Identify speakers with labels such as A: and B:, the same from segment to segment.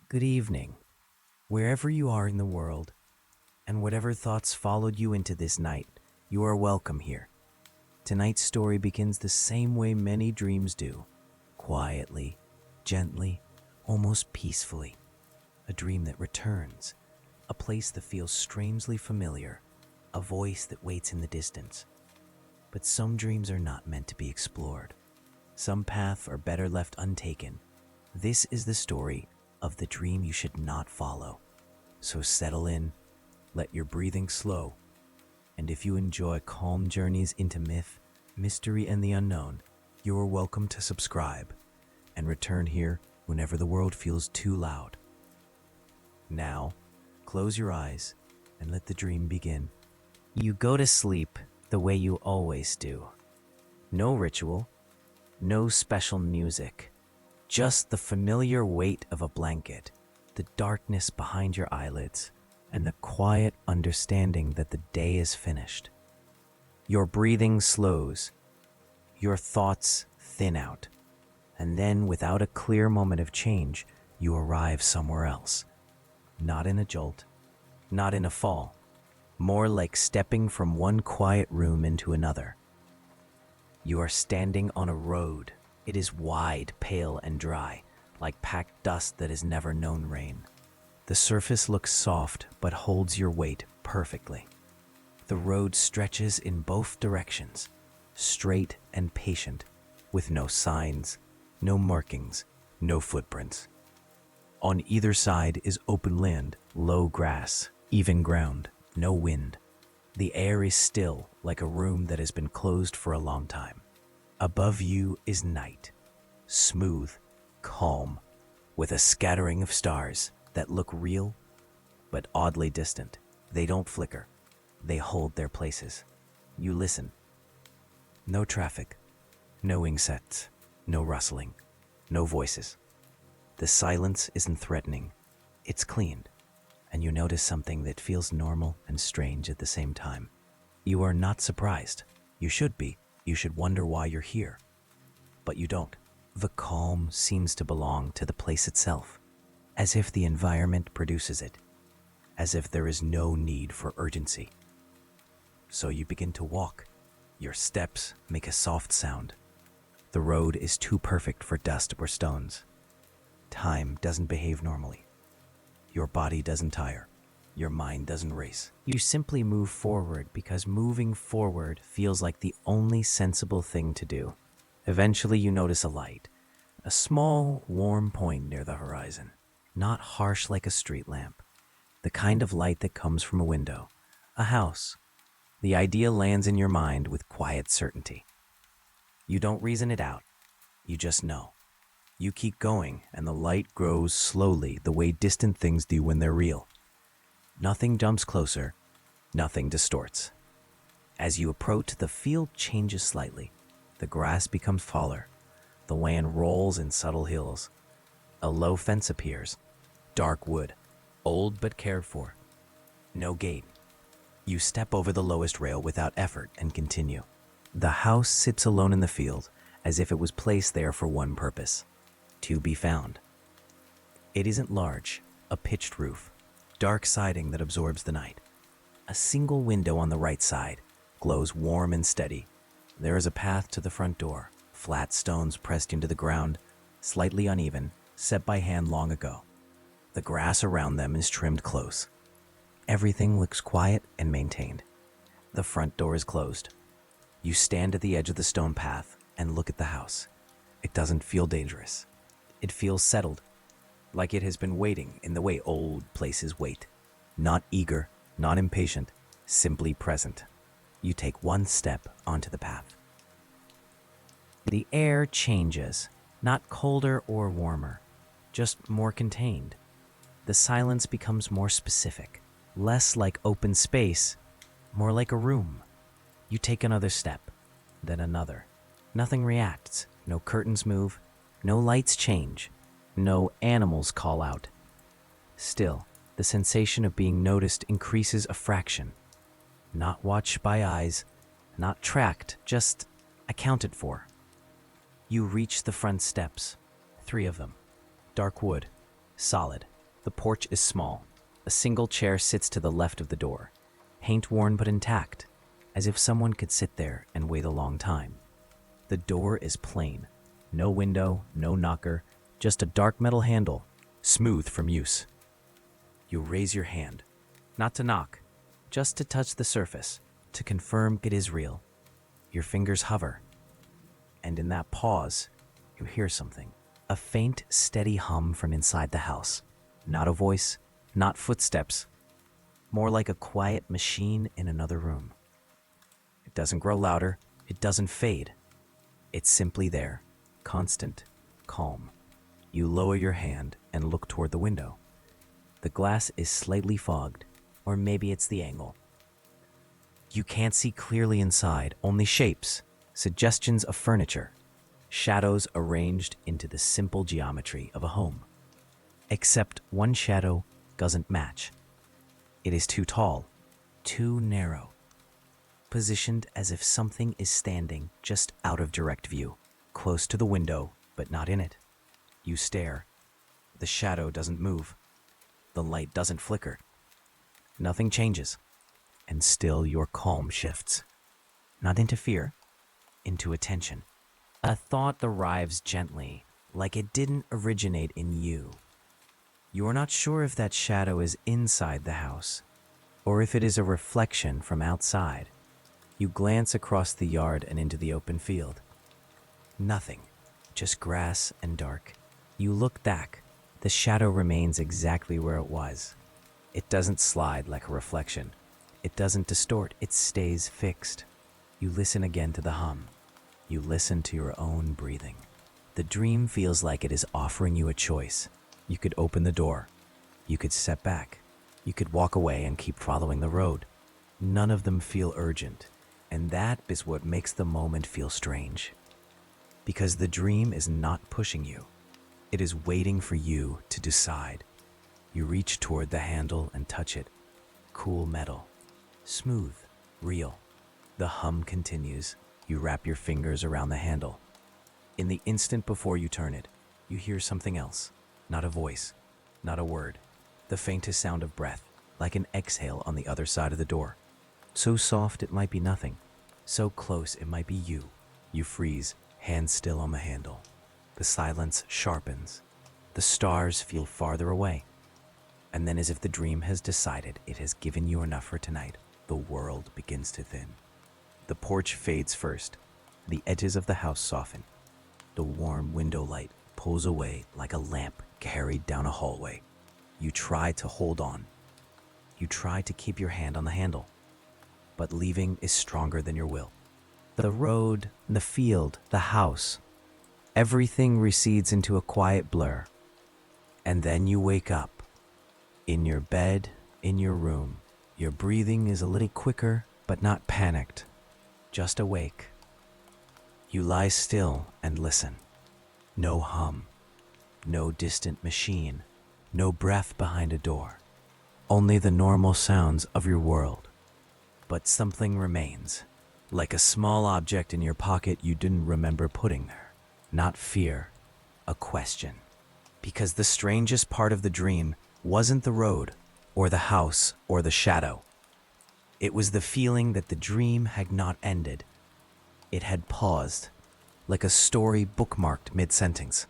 A: Good evening, wherever you are in the world, and whatever thoughts followed you into this night, you are welcome here. Tonight's story begins the same way many dreams do, quietly, gently, almost peacefully. A dream that returns, a place that feels strangely familiar, a voice that waits in the distance. But some dreams are not meant to be explored. Some paths are better left untaken. This is the story of the dream you should not follow. So settle in, let your breathing slow, and if you enjoy calm journeys into myth, mystery, and the unknown, you are welcome to subscribe and return here whenever the world feels too loud. Now, close your eyes and let the dream begin. You go to sleep the way you always do. No ritual, no special music, just the familiar weight of a blanket, the darkness behind your eyelids, and the quiet understanding that the day is finished. Your breathing slows, your thoughts thin out, and then without a clear moment of change, you arrive somewhere else. Not in a jolt, not in a fall, more like stepping from one quiet room into another. You are standing on a road. It is wide, pale, and dry, like packed dust that has never known rain. The surface looks soft, but holds your weight perfectly. The road stretches in both directions, straight and patient, with no signs, no markings, no footprints. On either side is open land, low grass, even ground, no wind. The air is still, like a room that has been closed for a long time. Above you is night, smooth, calm, with a scattering of stars that look real, but oddly distant. They don't flicker. They hold their places. You listen. No traffic, no insects, no rustling, no voices. The silence isn't threatening. It's clean, and you notice something that feels normal and strange at the same time. You are not surprised. You should be. You should wonder why you're here. But you don't. The calm seems to belong to the place itself, as if the environment produces it, as if there is no need for urgency. So you begin to walk. Your steps make a soft sound. The road is too perfect for dust or stones. Time doesn't behave normally. Your body doesn't tire. Your mind doesn't race. You simply move forward because moving forward feels like the only sensible thing to do. Eventually you notice a light, a small, warm point near the horizon, not harsh like a street lamp, the kind of light that comes from a window, a house. The idea lands in your mind with quiet certainty. You don't reason it out, you just know. You keep going, and the light grows slowly the way distant things do when they're real. Nothing jumps closer, nothing distorts. As you approach, the field changes slightly. The grass becomes taller. The land rolls in subtle hills. A low fence appears. Dark wood, old but cared for. No gate. You step over the lowest rail without effort and continue. The house sits alone in the field, as if it was placed there for one purpose: to be found. It isn't large, a pitched roof, dark siding that absorbs the night. A single window on the right side glows warm and steady. There is a path to the front door, flat stones pressed into the ground, slightly uneven, set by hand long ago. The grass around them is trimmed close. Everything looks quiet and maintained. The front door is closed. You stand at the edge of the stone path and look at the house. It doesn't feel dangerous. It feels settled, like it has been waiting in the way old places wait. Not eager, not impatient, simply present. You take one step onto the path. The air changes, not colder or warmer, just more contained. The silence becomes more specific, less like open space, more like a room. You take another step, then another. Nothing reacts, no curtains move, no lights change. No animals call out. Still, the sensation of being noticed increases a fraction. Not watched by eyes, not tracked, just accounted for. You reach the front steps, 3 of them. Dark wood, solid, The porch is small. A single chair sits to the left of the door, paint-worn but intact, as if someone could sit there and wait a long time. The door is plain. No window, no knocker, just a dark metal handle, smooth from use. You raise your hand, not to knock, just to touch the surface, to confirm it is real. Your fingers hover, and in that pause, you hear something. A faint, steady hum from inside the house. Not a voice, not footsteps, more like a quiet machine in another room. It doesn't grow louder, it doesn't fade. It's simply there, constant, calm. You lower your hand and look toward the window. The glass is slightly fogged, or maybe it's the angle. You can't see clearly inside, only shapes, suggestions of furniture, shadows arranged into the simple geometry of a home. Except one shadow doesn't match. It is too tall, too narrow, positioned as if something is standing just out of direct view, close to the window, but not in it. You stare. The shadow doesn't move. The light doesn't flicker. Nothing changes. And still your calm shifts. Not into fear, into attention. A thought arrives gently, like it didn't originate in you. You are not sure if that shadow is inside the house, or if it is a reflection from outside. You glance across the yard and into the open field. Nothing, just grass and dark. You look back. The shadow remains exactly where it was. It doesn't slide like a reflection. It doesn't distort, it stays fixed. You listen again to the hum. You listen to your own breathing. The dream feels like it is offering you a choice. You could open the door. You could step back. You could walk away and keep following the road. None of them feel urgent, and that is what makes the moment feel strange. Because the dream is not pushing you. It is waiting for you to decide. You reach toward the handle and touch it. Cool metal. Smooth. Real. The hum continues. You wrap your fingers around the handle. In the instant before you turn it, you hear something else. Not a voice. Not a word. The faintest sound of breath, like an exhale on the other side of the door. So soft it might be nothing. So close it might be you. You freeze, hands still on the handle. The silence sharpens. The stars feel farther away. And then, as if the dream has decided it has given you enough for tonight, the world begins to thin. The porch fades first. The edges of the house soften. The warm window light pulls away like a lamp carried down a hallway. You try to hold on. You try to keep your hand on the handle. But leaving is stronger than your will. The road, the field, the house, everything recedes into a quiet blur. And then you wake up. In your bed, in your room. Your breathing is a little quicker, but not panicked. Just awake. You lie still and listen. No hum. No distant machine. No breath behind a door. Only the normal sounds of your world. But something remains. Like a small object in your pocket you didn't remember putting there. Not fear, a question. Because the strangest part of the dream wasn't the road, or the house, or the shadow. It was the feeling that the dream had not ended. It had paused, like a story bookmarked mid-sentence.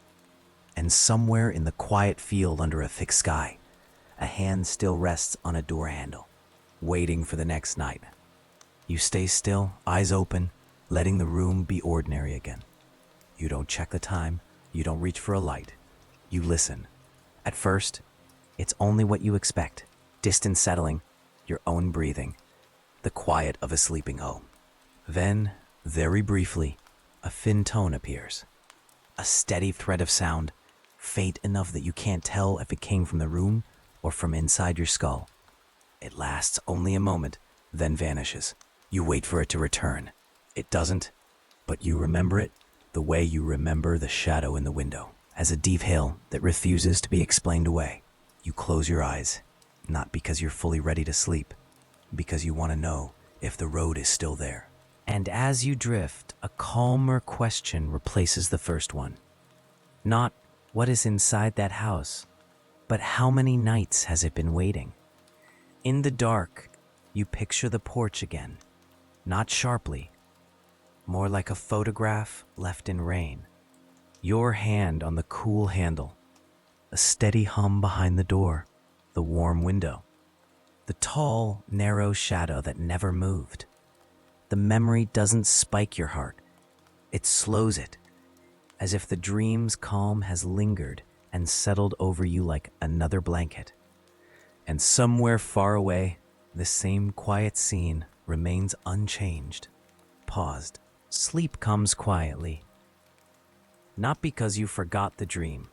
A: And somewhere in the quiet field under a thick sky, a hand still rests on a door handle, waiting for the next night. You stay still, eyes open, letting the room be ordinary again. You don't check the time, you don't reach for a light. You listen. At first, it's only what you expect. Distant settling, your own breathing, the quiet of a sleeping home. Then, very briefly, a thin tone appears. A steady thread of sound, faint enough that you can't tell if it came from the room or from inside your skull. It lasts only a moment, then vanishes. You wait for it to return. It doesn't, but you remember it the way you remember the shadow in the window, as a detail that refuses to be explained away. You close your eyes, not because you're fully ready to sleep, because you want to know if the road is still there. And as you drift, a calmer question replaces the first one. Not what is inside that house, But how many nights has it been waiting? In the dark, you picture the porch again, not sharply, more like a photograph left in rain. Your hand on the cool handle, a steady hum behind the door, the warm window, the tall, narrow shadow that never moved. The memory doesn't spike your heart, it slows it, as if the dream's calm has lingered and settled over you like another blanket. And somewhere far away, the same quiet scene remains unchanged, paused. Sleep comes quietly, not because you forgot the dream,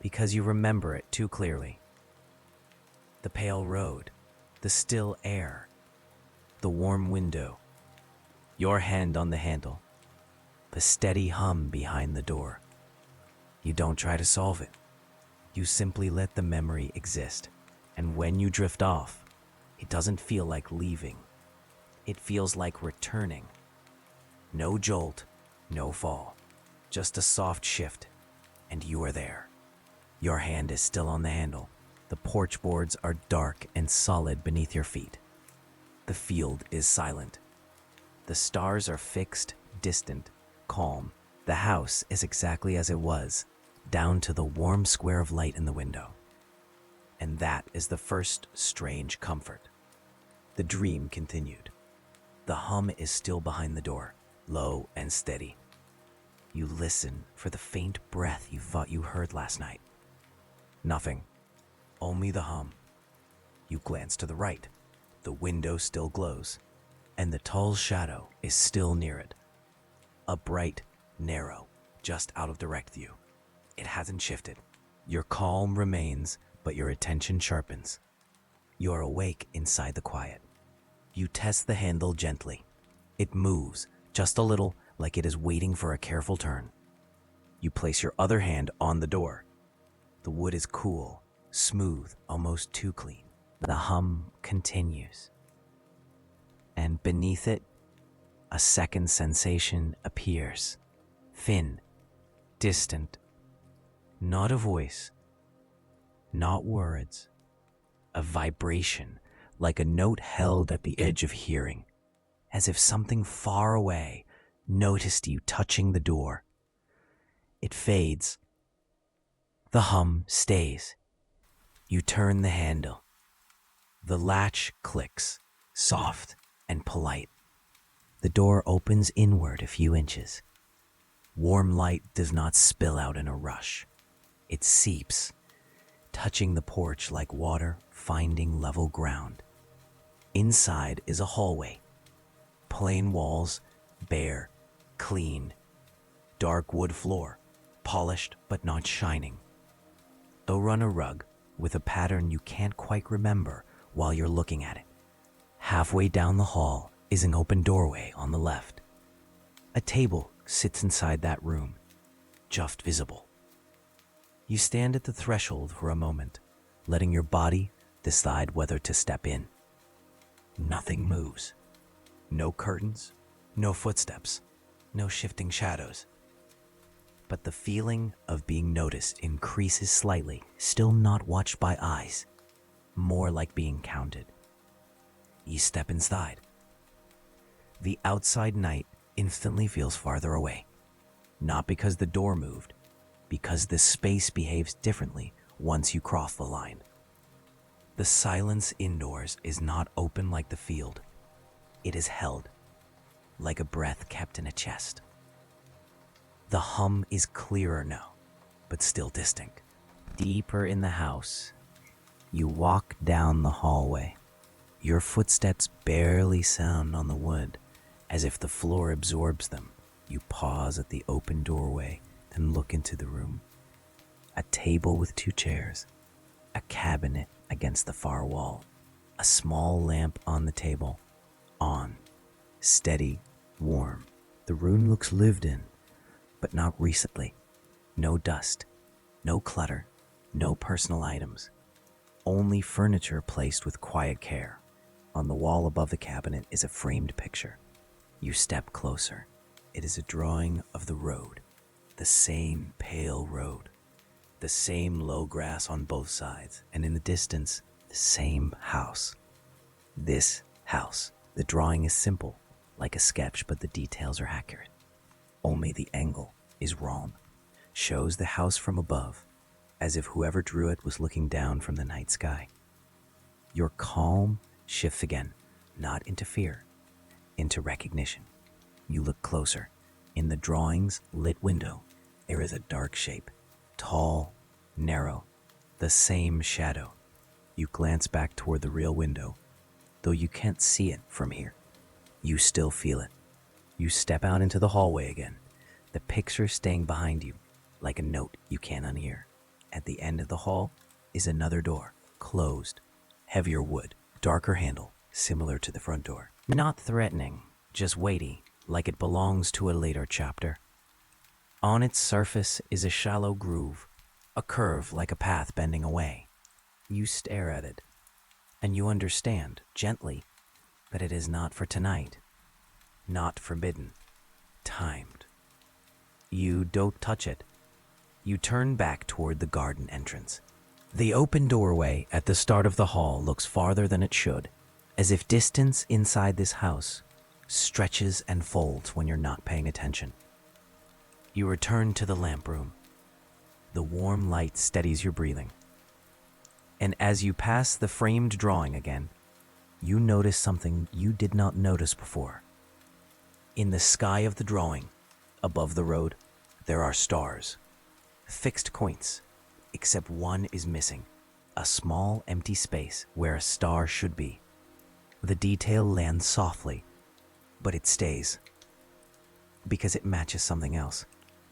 A: because you remember it too clearly. The pale road, the still air, the warm window, your hand on the handle, the steady hum behind the door. You don't try to solve it. You simply let the memory exist. And when you drift off, it doesn't feel like leaving. It feels like returning. No jolt, no fall, just a soft shift, and you are there. Your hand is still on the handle. The porch boards are dark and solid beneath your feet. The field is silent. The stars are fixed, distant, calm. The house is exactly as it was, down to the warm square of light in the window. And that is the first strange comfort. The dream continued. The hum is still behind the door, low and steady. You listen for the faint breath you thought you heard last night. Nothing, only the hum. You glance to the right. The window still glows, and the tall shadow is still near it. A bright, narrow, just out of direct view. It hasn't shifted. Your calm remains, but your attention sharpens. You're awake inside the quiet. You test the handle gently. It moves, just a little, like it is waiting for a careful turn. You place your other hand on the door. The wood is cool, smooth, almost too clean. The hum continues. And beneath it, a second sensation appears. Thin, distant, not a voice, not words, a vibration, like a note held at the edge of hearing, as if something far away noticed you touching the door. It fades. The hum stays. You turn the handle. The latch clicks, soft and polite. The door opens inward a few inches. Warm light does not spill out in a rush. It seeps, touching the porch like water finding level ground. Inside is a hallway. Plain walls, bare, clean. Dark wood floor, polished but not shining. Though run a rug with a pattern you can't quite remember while you're looking at it. Halfway down the hall is an open doorway on the left. A table sits inside that room, just visible. You stand at the threshold for a moment, letting your body decide whether to step in. Nothing moves. No curtains, no footsteps, no shifting shadows. But the feeling of being noticed increases slightly, still not watched by eyes, more like being counted. You step inside. The outside night instantly feels farther away, not because the door moved, because the space behaves differently once you cross the line. The silence indoors is not open like the field. It is held, like a breath kept in a chest. The hum is clearer now, but still distinct. Deeper in the house, you walk down the hallway. Your footsteps barely sound on the wood, as if the floor absorbs them. You pause at the open doorway, then look into the room. A table with 2 chairs, a cabinet against the far wall, a small lamp on the table, on, steady, warm. The room looks lived in, but not recently. No dust, no clutter, no personal items. Only furniture placed with quiet care. On the wall above the cabinet is a framed picture. You step closer. It is a drawing of the road, the same pale road. The same low grass on both sides, and in the distance, the same house. This house. The drawing is simple, like a sketch, but the details are accurate. Only the angle is wrong. Shows the house from above, as if whoever drew it was looking down from the night sky. Your calm shifts again, not into fear, into recognition. You look closer. In the drawing's lit window, there is a dark shape, tall, narrow, the same shadow. You glance back toward the real window, though you can't see it from here. You still feel it. You step out into the hallway again, the picture staying behind you, like a note you can't unhear. At the end of the hall is another door, closed, heavier wood, darker handle, similar to the front door. Not threatening, just weighty, like it belongs to a later chapter. On its surface is a shallow groove, a curve like a path bending away. You stare at it, and you understand, gently, that it is not for tonight, not forbidden, timed. You don't touch it. You turn back toward the garden entrance. The open doorway at the start of the hall looks farther than it should, as if distance inside this house stretches and folds when you're not paying attention. You return to the lamp room. The warm light steadies your breathing. And as you pass the framed drawing again, you notice something you did not notice before. In the sky of the drawing, above the road, there are stars. Fixed points, except one is missing, a small empty space where a star should be. The detail lands softly, but it stays, because it matches something else,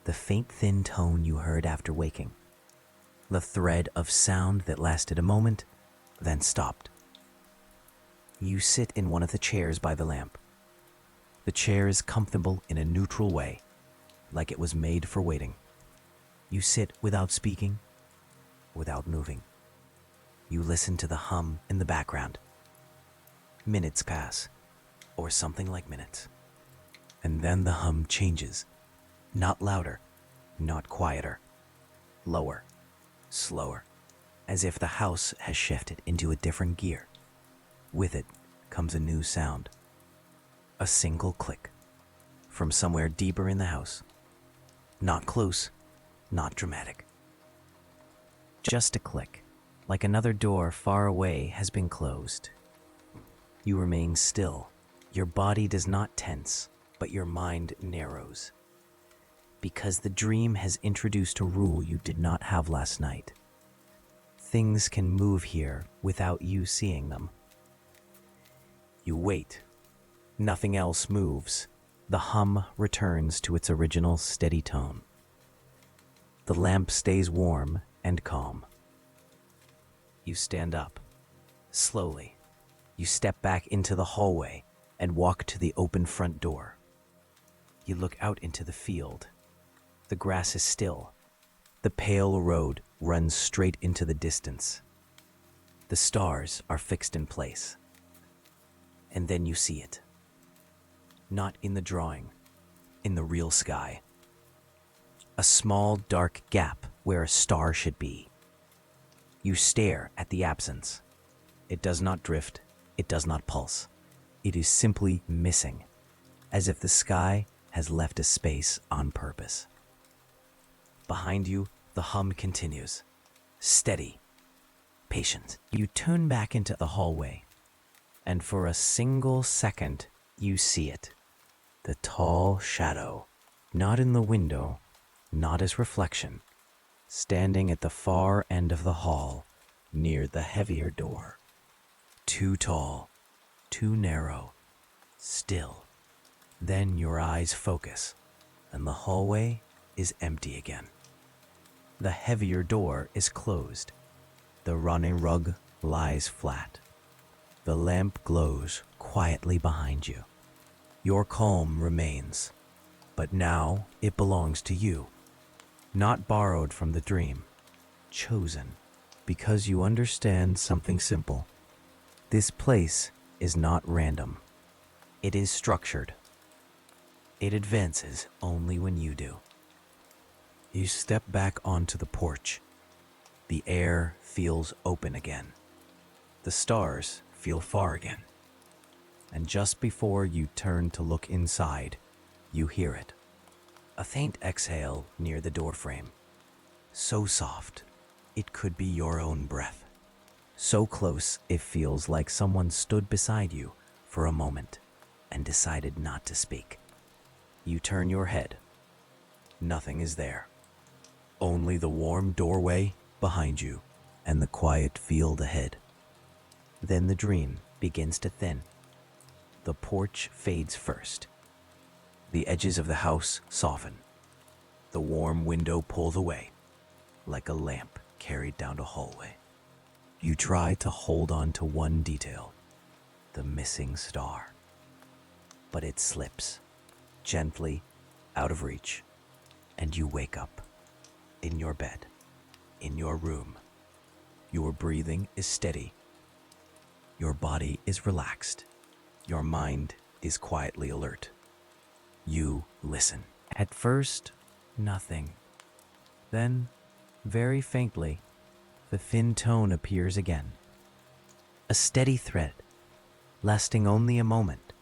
A: the faint thin tone you heard after waking, the thread of sound that lasted a moment, then stopped. You sit in one of the chairs by the lamp. The chair is comfortable in a neutral way, like it was made for waiting. You sit without speaking, without moving. You listen to the hum in the background. Minutes pass, or something like minutes. And then the hum changes. Not louder, not quieter. Lower, slower, as if the house has shifted into a different gear. With it comes a new sound. A single click from somewhere deeper in the house. Not close, not dramatic. Just a click, like another door far away has been closed. You remain still. Your body does not tense, but your mind narrows. Because the dream has introduced a rule you did not have last night. Things can move here without you seeing them. You wait. Nothing else moves. The hum returns to its original steady tone. The lamp stays warm and calm. You stand up. Slowly, you step back into the hallway and walk to the open front door. You look out into the field. The grass is still. The pale road runs straight into the distance. The stars are fixed in place. And then you see it. Not in the drawing, in the real sky. A small dark gap where a star should be. You stare at the absence. It does not drift, it does not pulse. It is simply missing, as if the sky has left a space on purpose. Behind you, the hum continues. Steady, patient. You turn back into the hallway, and for a single second, you see it. The tall shadow, not in the window, not as reflection, standing at the far end of the hall, near the heavier door. Too tall, too narrow, still. Then your eyes focus, and the hallway is empty again. The heavier door is closed. The running rug lies flat. The lamp glows quietly behind you. Your calm remains, but now it belongs to you. Not borrowed from the dream, chosen, because you understand something simple. This place is not random. It is structured. It advances only when you do. You step back onto the porch. The air feels open again. The stars feel far again. And just before you turn to look inside, you hear it. A faint exhale near the doorframe. So soft, it could be your own breath. So close, it feels like someone stood beside you for a moment and decided not to speak. You turn your head. Nothing is there. Only the warm doorway behind you and the quiet field ahead. Then the dream begins to thin. The porch fades first. The edges of the house soften. The warm window pulls away, like a lamp carried down a hallway. You try to hold on to one detail, the missing star. But it slips, gently, out of reach, and you wake up, in your bed, in your room. Your breathing is steady. Your body is relaxed. Your mind is quietly alert. You listen. At first, nothing. Then, very faintly, the thin tone appears again. A steady thread, lasting only a moment.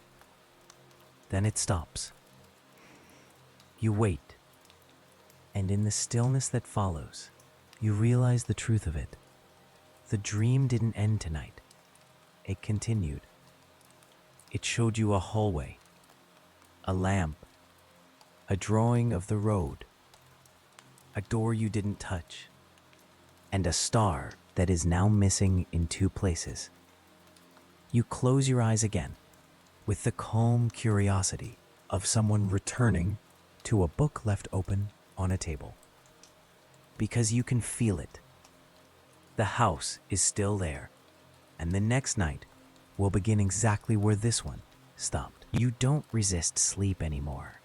A: Then it stops. You wait, and in the stillness that follows, you realize the truth of it. The dream didn't end tonight. It continued. It showed you a hallway, a lamp, a drawing of the road, a door you didn't touch, and a star that is now missing in two places. You close your eyes again, with the calm curiosity of someone returning to a book left open on a table. Because you can feel it. The house is still there, and the next night will begin exactly where this one stopped. You don't resist sleep anymore.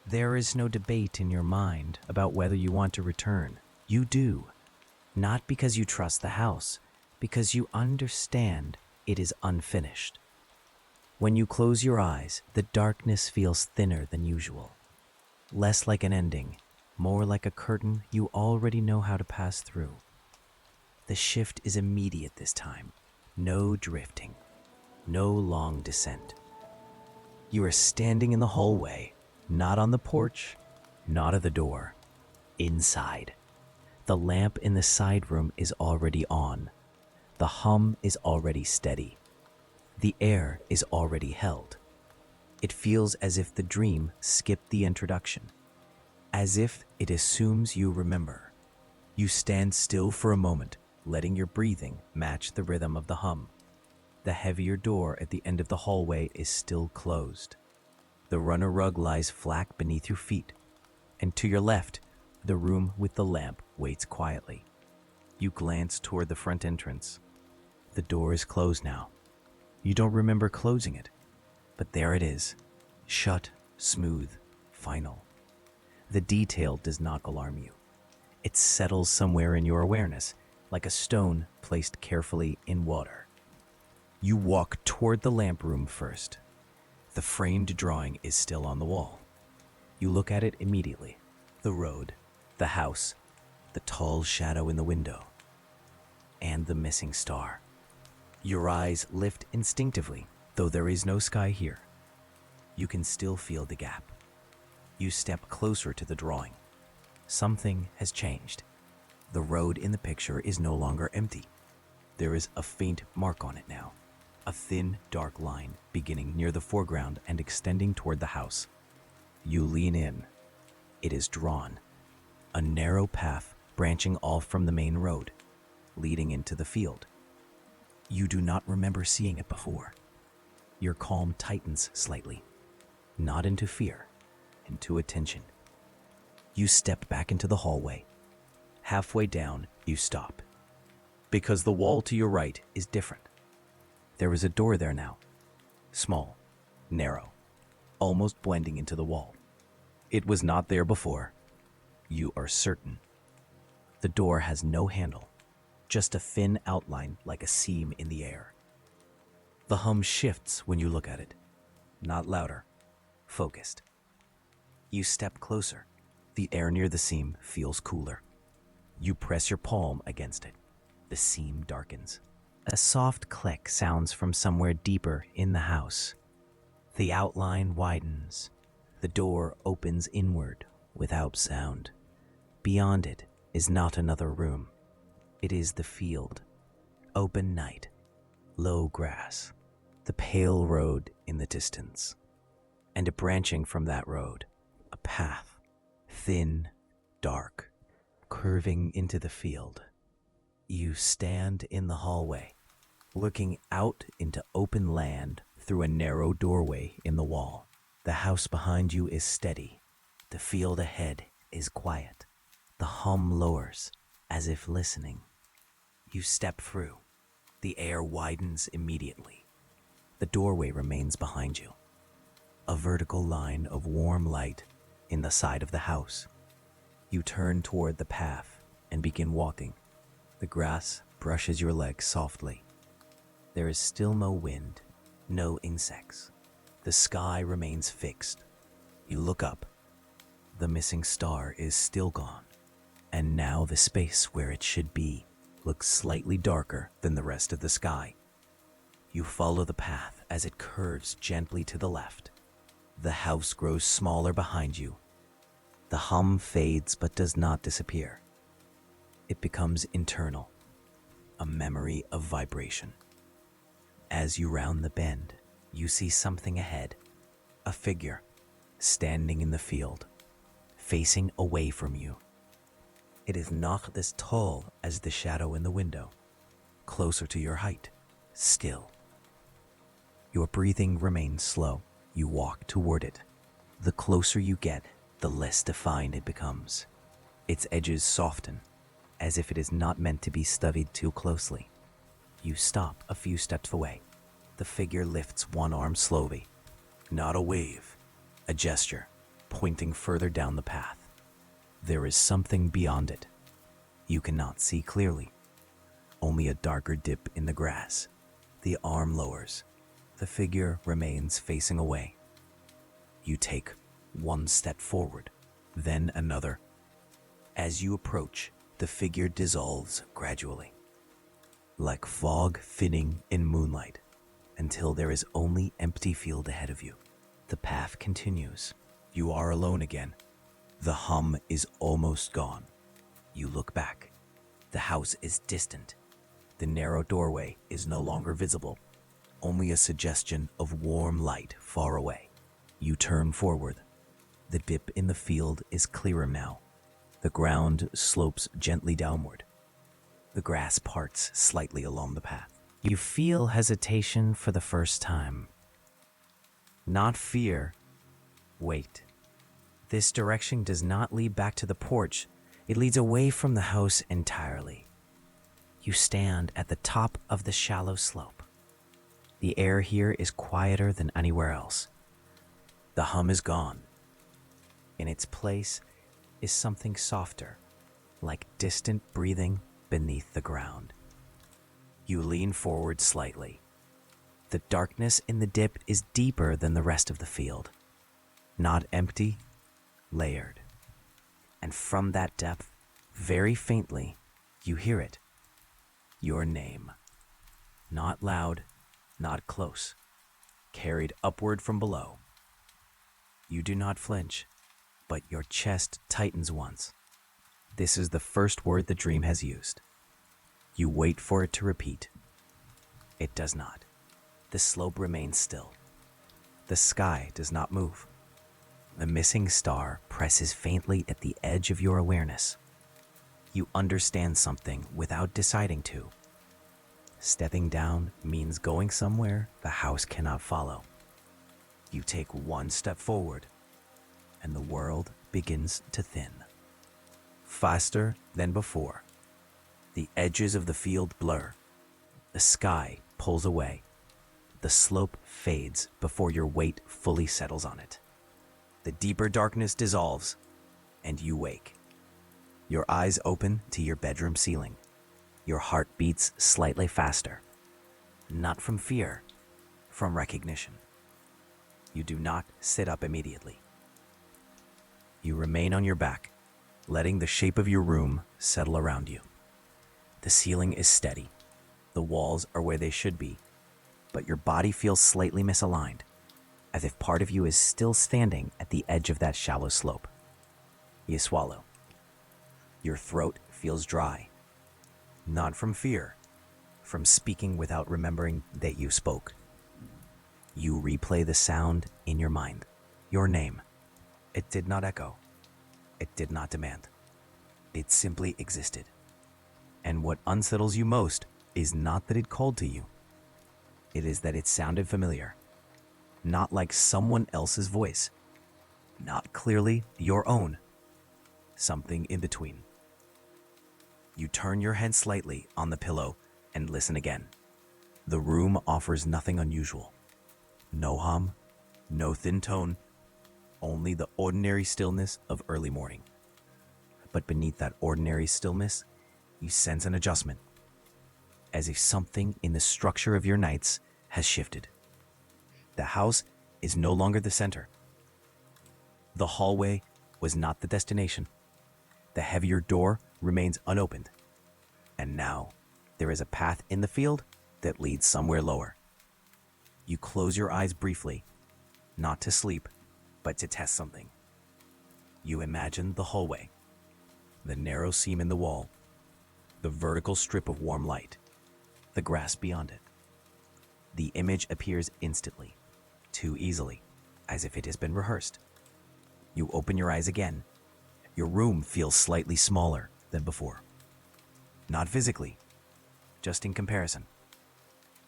A: There is no debate in your mind about whether you want to return. You do. Not because you trust the house, because you understand it is unfinished. When you close your eyes, the darkness feels thinner than usual. Less like an ending, more like a curtain you already know how to pass through. The shift is immediate this time. No drifting. No long descent. You are standing in the hallway, not on the porch, not at the door. Inside. The lamp in the side room is already on. The hum is already steady. The air is already held. It feels as if the dream skipped the introduction, as if it assumes you remember. You stand still for a moment, letting your breathing match the rhythm of the hum. The heavier door at the end of the hallway is still closed. The runner rug lies flat beneath your feet, and to your left, the room with the lamp waits quietly. You glance toward the front entrance. The door is closed now. You don't remember closing it, but there it is, shut, smooth, final. The detail does not alarm you. It settles somewhere in your awareness, like a stone placed carefully in water. You walk toward the lamp room first. The framed drawing is still on the wall. You look at it immediately. The road, the house, the tall shadow in the window, and the missing star. Your eyes lift instinctively, though there is no sky here. You can still feel the gap. You step closer to the drawing. Something has changed. The road in the picture is no longer empty. There is a faint mark on it now. A thin, dark line beginning near the foreground and extending toward the house. You lean in. It is drawn. A narrow path branching off from the main road, leading into the field. You do not remember seeing it before. Your calm tightens slightly, not into fear, into attention. You step back into the hallway. Halfway down, you stop, because the wall to your right is different. There is a door there now, small, narrow, almost blending into the wall. It was not there before. You are certain. The door has no handle, just a thin outline like a seam in the air. The hum shifts when you look at it, not louder, focused. You step closer. The air near the seam feels cooler. You press your palm against it. The seam darkens. A soft click sounds from somewhere deeper in the house. The outline widens. The door opens inward without sound. Beyond it is not another room. It is the field. Open night. Low grass. The pale road in the distance. And branching from that road, a path. Thin, dark, curving into the field. You stand in the hallway, looking out into open land through a narrow doorway in the wall. The house behind you is steady. The field ahead is quiet. The hum lowers, as if listening. You step through. The air widens immediately. The doorway remains behind you. A vertical line of warm light in the side of the house. You turn toward the path and begin walking. The grass brushes your legs softly. There is still no wind, no insects. The sky remains fixed. You look up. The missing star is still gone, and now the space where it should be looks slightly darker than the rest of the sky. You follow the path as it curves gently to the left. The house grows smaller behind you. The hum fades but does not disappear. It becomes internal, a memory of vibration. As you round the bend, you see something ahead, a figure standing in the field, facing away from you. It is not as tall as the shadow in the window, closer to your height, still. Your breathing remains slow. You walk toward it. The closer you get, the less defined it becomes. Its edges soften, as if it is not meant to be studied too closely. You stop a few steps away. The figure lifts one arm slowly. Not a wave, a gesture, pointing further down the path. There is something beyond it. You cannot see clearly. Only a darker dip in the grass. The arm lowers. The figure remains facing away. You take one step forward, then another. As you approach, the figure dissolves gradually, like fog thinning in moonlight, until there is only empty field ahead of you. The path continues. You are alone again. The hum is almost gone. You look back. The house is distant. The narrow doorway is no longer visible, only a suggestion of warm light far away. You turn forward. The dip in the field is clearer now. The ground slopes gently downward. The grass parts slightly along the path. You feel hesitation for the first time. Not fear. Wait. This direction does not lead back to the porch. It leads away from the house entirely. You stand at the top of the shallow slope. The air here is quieter than anywhere else. The hum is gone. In its place is something softer, like distant breathing beneath the ground. You lean forward slightly. The darkness in the dip is deeper than the rest of the field. Not empty, layered. And from that depth, very faintly, you hear it. Your name. Not loud, not close. Carried upward from below. You do not flinch, but your chest tightens once. This is the first word the dream has used. You wait for it to repeat. It does not. The slope remains still. The sky does not move. The missing star presses faintly at the edge of your awareness. You understand something without deciding to. Stepping down means going somewhere the house cannot follow. You take one step forward, and the world begins to thin. Faster than before. The edges of the field blur. The sky pulls away. The slope fades before your weight fully settles on it. The deeper darkness dissolves, and you wake. Your eyes open to your bedroom ceiling. Your heart beats slightly faster. Not from fear, from recognition. You do not sit up immediately. You remain on your back, letting the shape of your room settle around you. The ceiling is steady. The walls are where they should be, but your body feels slightly misaligned, as if part of you is still standing at the edge of that shallow slope. You swallow. Your throat feels dry, not from fear, from speaking without remembering that you spoke. You replay the sound in your mind, your name. It did not echo. It did not demand. It simply existed. And what unsettles you most is not that it called to you. It is that it sounded familiar, not like someone else's voice, not clearly your own, something in between. You turn your head slightly on the pillow and listen again. The room offers nothing unusual. No hum, no thin tone, only the ordinary stillness of early morning. But beneath that ordinary stillness, you sense an adjustment, as if something in the structure of your nights has shifted. The house is no longer the center. The hallway was not the destination. The heavier door remains unopened. And now, there is a path in the field that leads somewhere lower. You close your eyes briefly, not to sleep, but to test something. You imagine the hallway, the narrow seam in the wall, the vertical strip of warm light, the grass beyond it. The image appears instantly, too easily, as if it has been rehearsed. You open your eyes again. Your room feels slightly smaller than before. Not physically, just in comparison.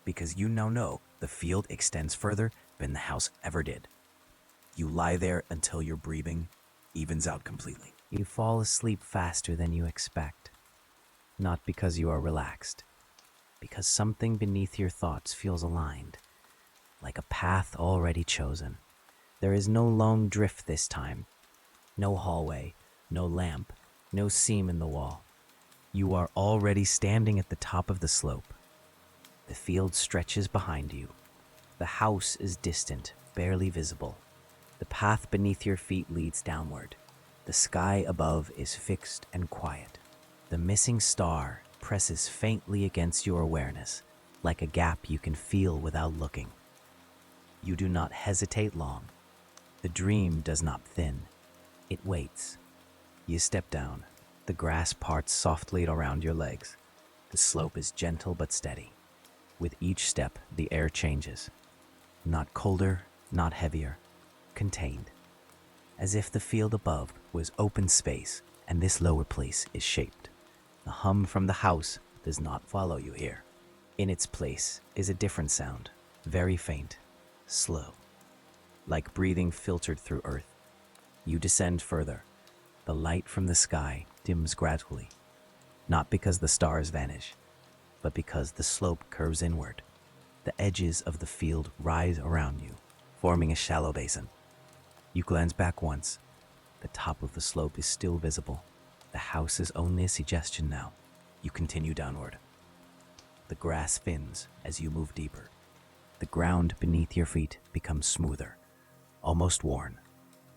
A: Because you now know the field extends further than the house ever did. You lie there until your breathing evens out completely. You fall asleep faster than you expect. Not because you are relaxed, because something beneath your thoughts feels aligned, like a path already chosen. There is no long drift this time, no hallway, no lamp, no seam in the wall. You are already standing at the top of the slope. The field stretches behind you. The house is distant, barely visible. The path beneath your feet leads downward. The sky above is fixed and quiet. The missing star presses faintly against your awareness, like a gap you can feel without looking. You do not hesitate long. The dream does not thin. It waits. You step down. The grass parts softly around your legs. The slope is gentle but steady. With each step, the air changes. Not colder, not heavier. Contained. As if the field above was open space and this lower place is shaped. The hum from the house does not follow you here. In its place is a different sound, very faint, slow, like breathing filtered through earth. You descend further. The light from the sky dims gradually, not because the stars vanish, but because the slope curves inward. The edges of the field rise around you, forming a shallow basin. You glance back once. The top of the slope is still visible. The house is only a suggestion now. You continue downward. The grass thins as you move deeper. The ground beneath your feet becomes smoother, almost worn.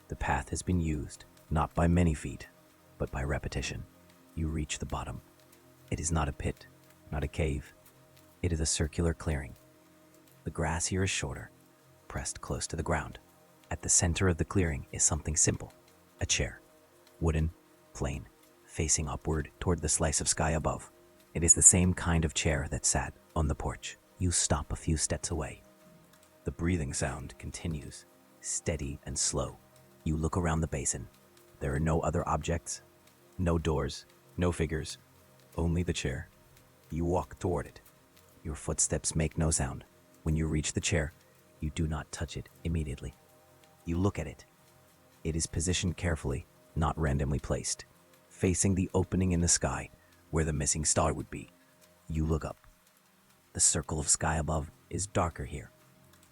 A: The path has been used, not by many feet, but by repetition. You reach the bottom. It is not a pit, not a cave. It is a circular clearing. The grass here is shorter, pressed close to the ground. At the center of the clearing is something simple, a chair, wooden, plain, facing upward toward the slice of sky above. It is the same kind of chair that sat on the porch. You stop a few steps away. The breathing sound continues, steady and slow. You look around the basin. There are no other objects, no doors, no figures, only the chair. You walk toward it. Your footsteps make no sound. When you reach the chair, you do not touch it immediately. You look at it. It is positioned carefully, not randomly placed, facing the opening in the sky where the missing star would be. You look up. The circle of sky above is darker here,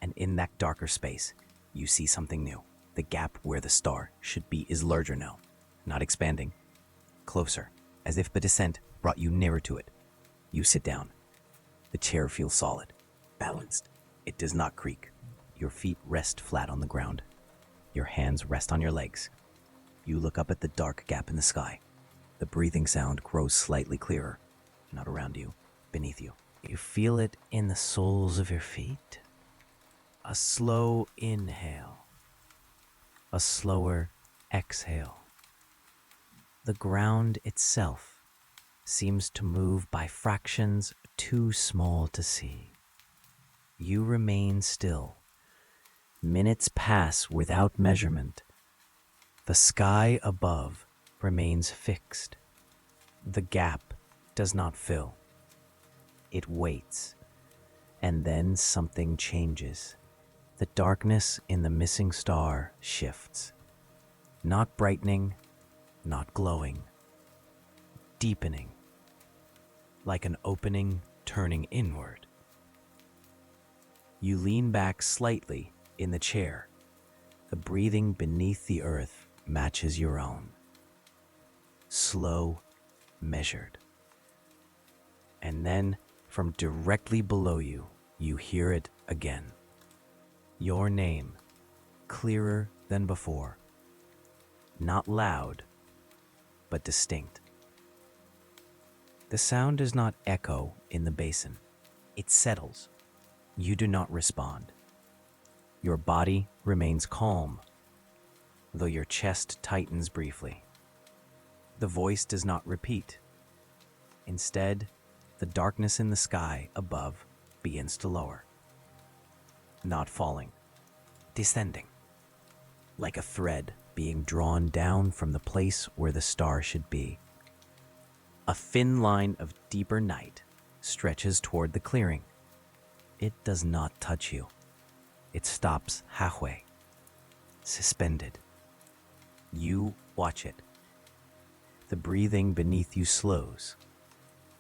A: and in that darker space, you see something new. The gap where the star should be is larger now, not expanding, closer, as if the descent brought you nearer to it. You sit down. The chair feels solid, balanced. It does not creak. Your feet rest flat on the ground. Your hands rest on your legs. You look up at the dark gap in the sky. The breathing sound grows slightly clearer, not around you, beneath you. You feel it in the soles of your feet. A slow inhale, a slower exhale. The ground itself seems to move by fractions too small to see. You remain still. Minutes pass without measurement. The sky above remains fixed. The gap does not fill. It waits. And then something changes. The darkness in the missing star shifts. Not brightening, not glowing. Deepening. Like an opening turning inward. You lean back slightly in the chair. The breathing beneath the earth matches your own. Slow, measured. And then, from directly below you, you hear it again. Your name, clearer than before. Not loud, but distinct. The sound does not echo in the basin. It settles. You do not respond. Your body remains calm, though your chest tightens briefly. The voice does not repeat. Instead, the darkness in the sky above begins to lower. Not falling, descending, like a thread being drawn down from the place where the star should be. A thin line of deeper night stretches toward the clearing. It does not touch you. It stops halfway, suspended. You watch it. The breathing beneath you slows.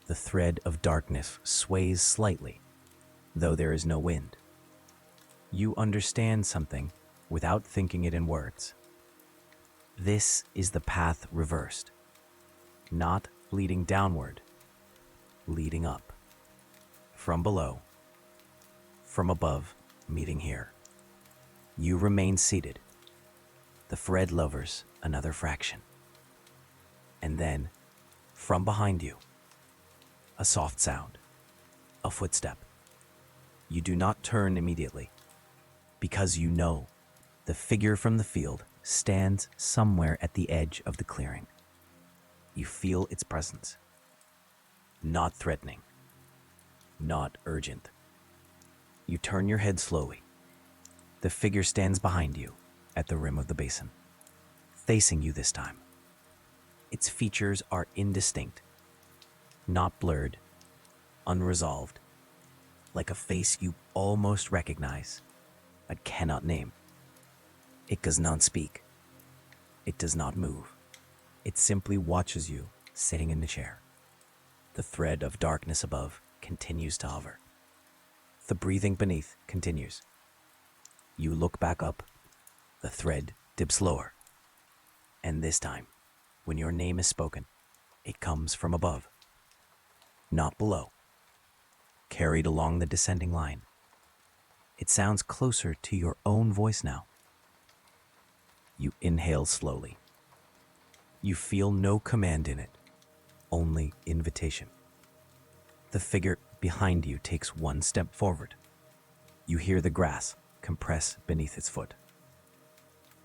A: The thread of darkness sways slightly, though there is no wind. You understand something without thinking it in words. This is the path reversed, not leading downward, leading up. From below, from above, meeting here. You remain seated. The thread lowers another fraction. And then, from behind you, a soft sound, a footstep. You do not turn immediately, because you know the figure from the field stands somewhere at the edge of the clearing. You feel its presence. Not threatening, not urgent. You turn your head slowly. The figure stands behind you at the rim of the basin, facing you this time. Its features are indistinct, not blurred, unresolved, like a face you almost recognize, but cannot name. It does not speak. It does not move. It simply watches you sitting in the chair. The thread of darkness above continues to hover. The breathing beneath continues. You look back up. The thread dips lower. And this time, when your name is spoken, it comes from above, not below, carried along the descending line. It sounds closer to your own voice now. You inhale slowly. You feel no command in it, only invitation. The figure behind you takes one step forward. You hear the grass compress beneath its foot.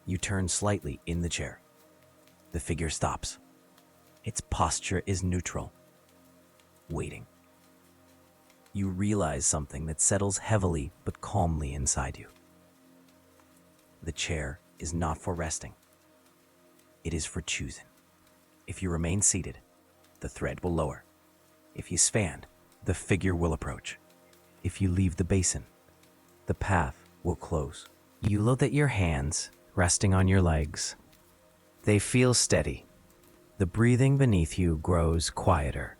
A: You turn slightly in the chair. The figure stops. Its posture is neutral, waiting. You realize something that settles heavily but calmly inside you. The chair is not for resting. It is for choosing. If you remain seated, the thread will lower. If you stand, the figure will approach. If you leave the basin, the path will close. You look at your hands resting on your legs. They feel steady. The breathing beneath you grows quieter.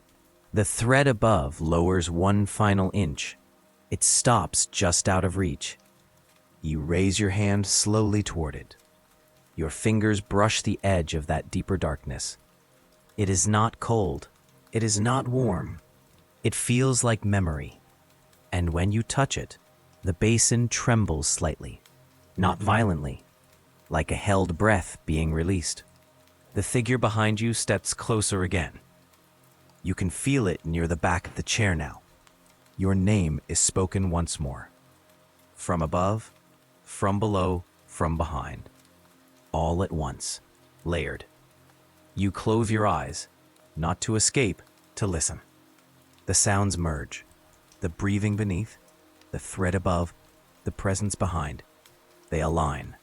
A: The thread above lowers one final inch. It stops just out of reach. You raise your hand slowly toward it. Your fingers brush the edge of that deeper darkness. It is not cold. It is not warm. It feels like memory. And when you touch it, the basin trembles slightly, not violently, like a held breath being released. The figure behind you steps closer again. You can feel it near the back of the chair now. Your name is spoken once more. From above, from below, from behind. All at once, layered. You close your eyes, not to escape, to listen. The sounds merge. The breathing beneath, the thread above, the presence behind. They align.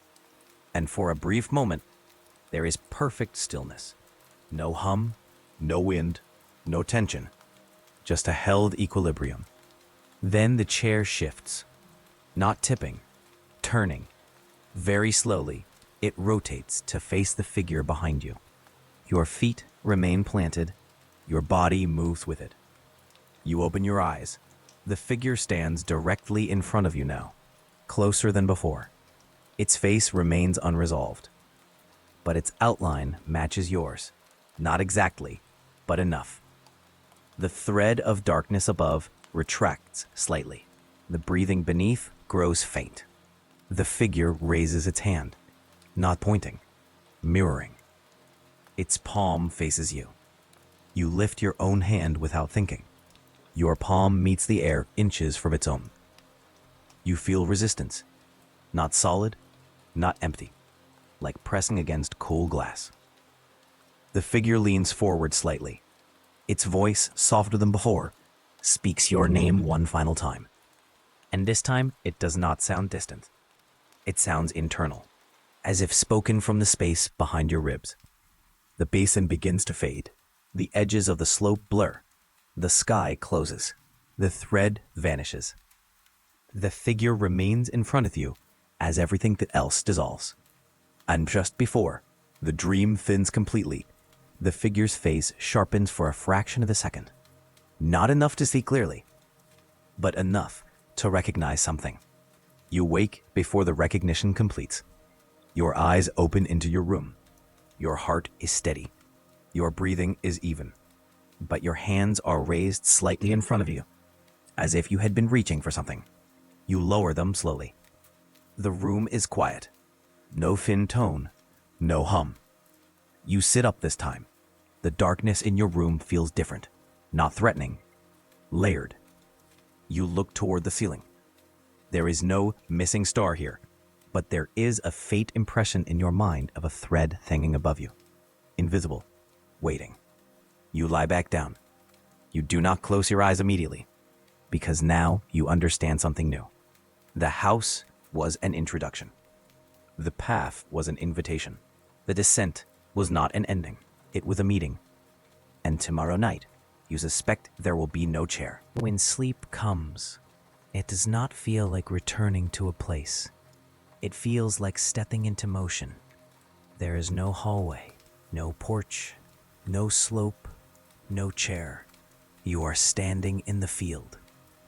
A: And for a brief moment, there is perfect stillness. No hum, no wind, no tension. Just a held equilibrium. Then the chair shifts. Not tipping, turning. Very slowly, it rotates to face the figure behind you. Your feet remain planted. Your body moves with it. You open your eyes. The figure stands directly in front of you now, closer than before. Its face remains unresolved, but its outline matches yours. Not exactly, but enough. The thread of darkness above retracts slightly. The breathing beneath grows faint. The figure raises its hand, not pointing, mirroring. Its palm faces you. You lift your own hand without thinking. Your palm meets the air inches from its own. You feel resistance, not solid, not empty, like pressing against cool glass. The figure leans forward slightly. Its voice, softer than before, speaks your name one final time. And this time, it does not sound distant. It sounds internal, as if spoken from the space behind your ribs. The basin begins to fade. The edges of the slope blur. The sky closes. The thread vanishes. The figure remains in front of you as everything else dissolves. And just before the dream thins completely, the figure's face sharpens for a fraction of a second. Not enough to see clearly, but enough to recognize something. You wake before the recognition completes. Your eyes open into your room. Your heart is steady. Your breathing is even. But your hands are raised slightly in front of you, as if you had been reaching for something. You lower them slowly. The room is quiet. No thin tone, no hum. You sit up this time. The darkness in your room feels different, not threatening, layered. You look toward the ceiling. There is no missing star here, but there is a faint impression in your mind of a thread hanging above you, invisible, waiting. You lie back down. You do not close your eyes immediately, because now you understand something new. The house was an introduction. The path was an invitation. The descent was not an ending. It was a meeting. And tomorrow night, you suspect there will be no chair. When sleep comes, it does not feel like returning to a place. It feels like stepping into motion. There is no hallway, no porch, no slope, no chair. You are standing in the field,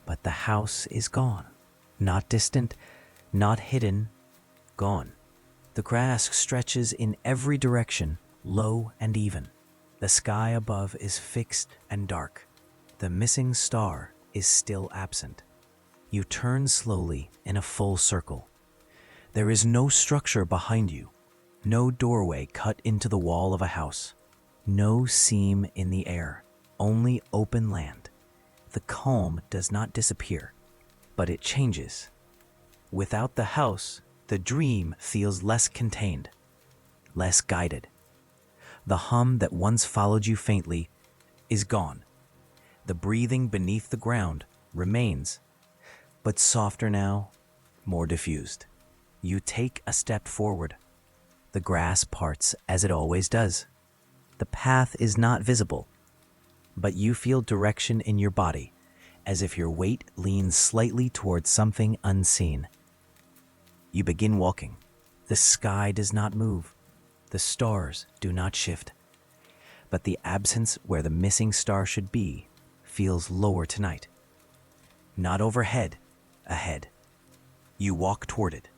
A: but the house is gone. Not distant, not hidden, gone. The grass stretches in every direction, low and even. The sky above is fixed and dark. The missing star is still absent. You turn slowly in a full circle. There is no structure behind you, no doorway cut into the wall of a house, no seam in the air, only open land. The calm does not disappear, but it changes. Without the house, the dream feels less contained, less guided. The hum that once followed you faintly is gone. The breathing beneath the ground remains, but softer now, more diffused. You take a step forward. The grass parts as it always does. The path is not visible, but you feel direction in your body, as if your weight leans slightly towards something unseen. You begin walking. The sky does not move. The stars do not shift. But the absence where the missing star should be feels lower tonight. Not overhead, ahead. You walk toward it.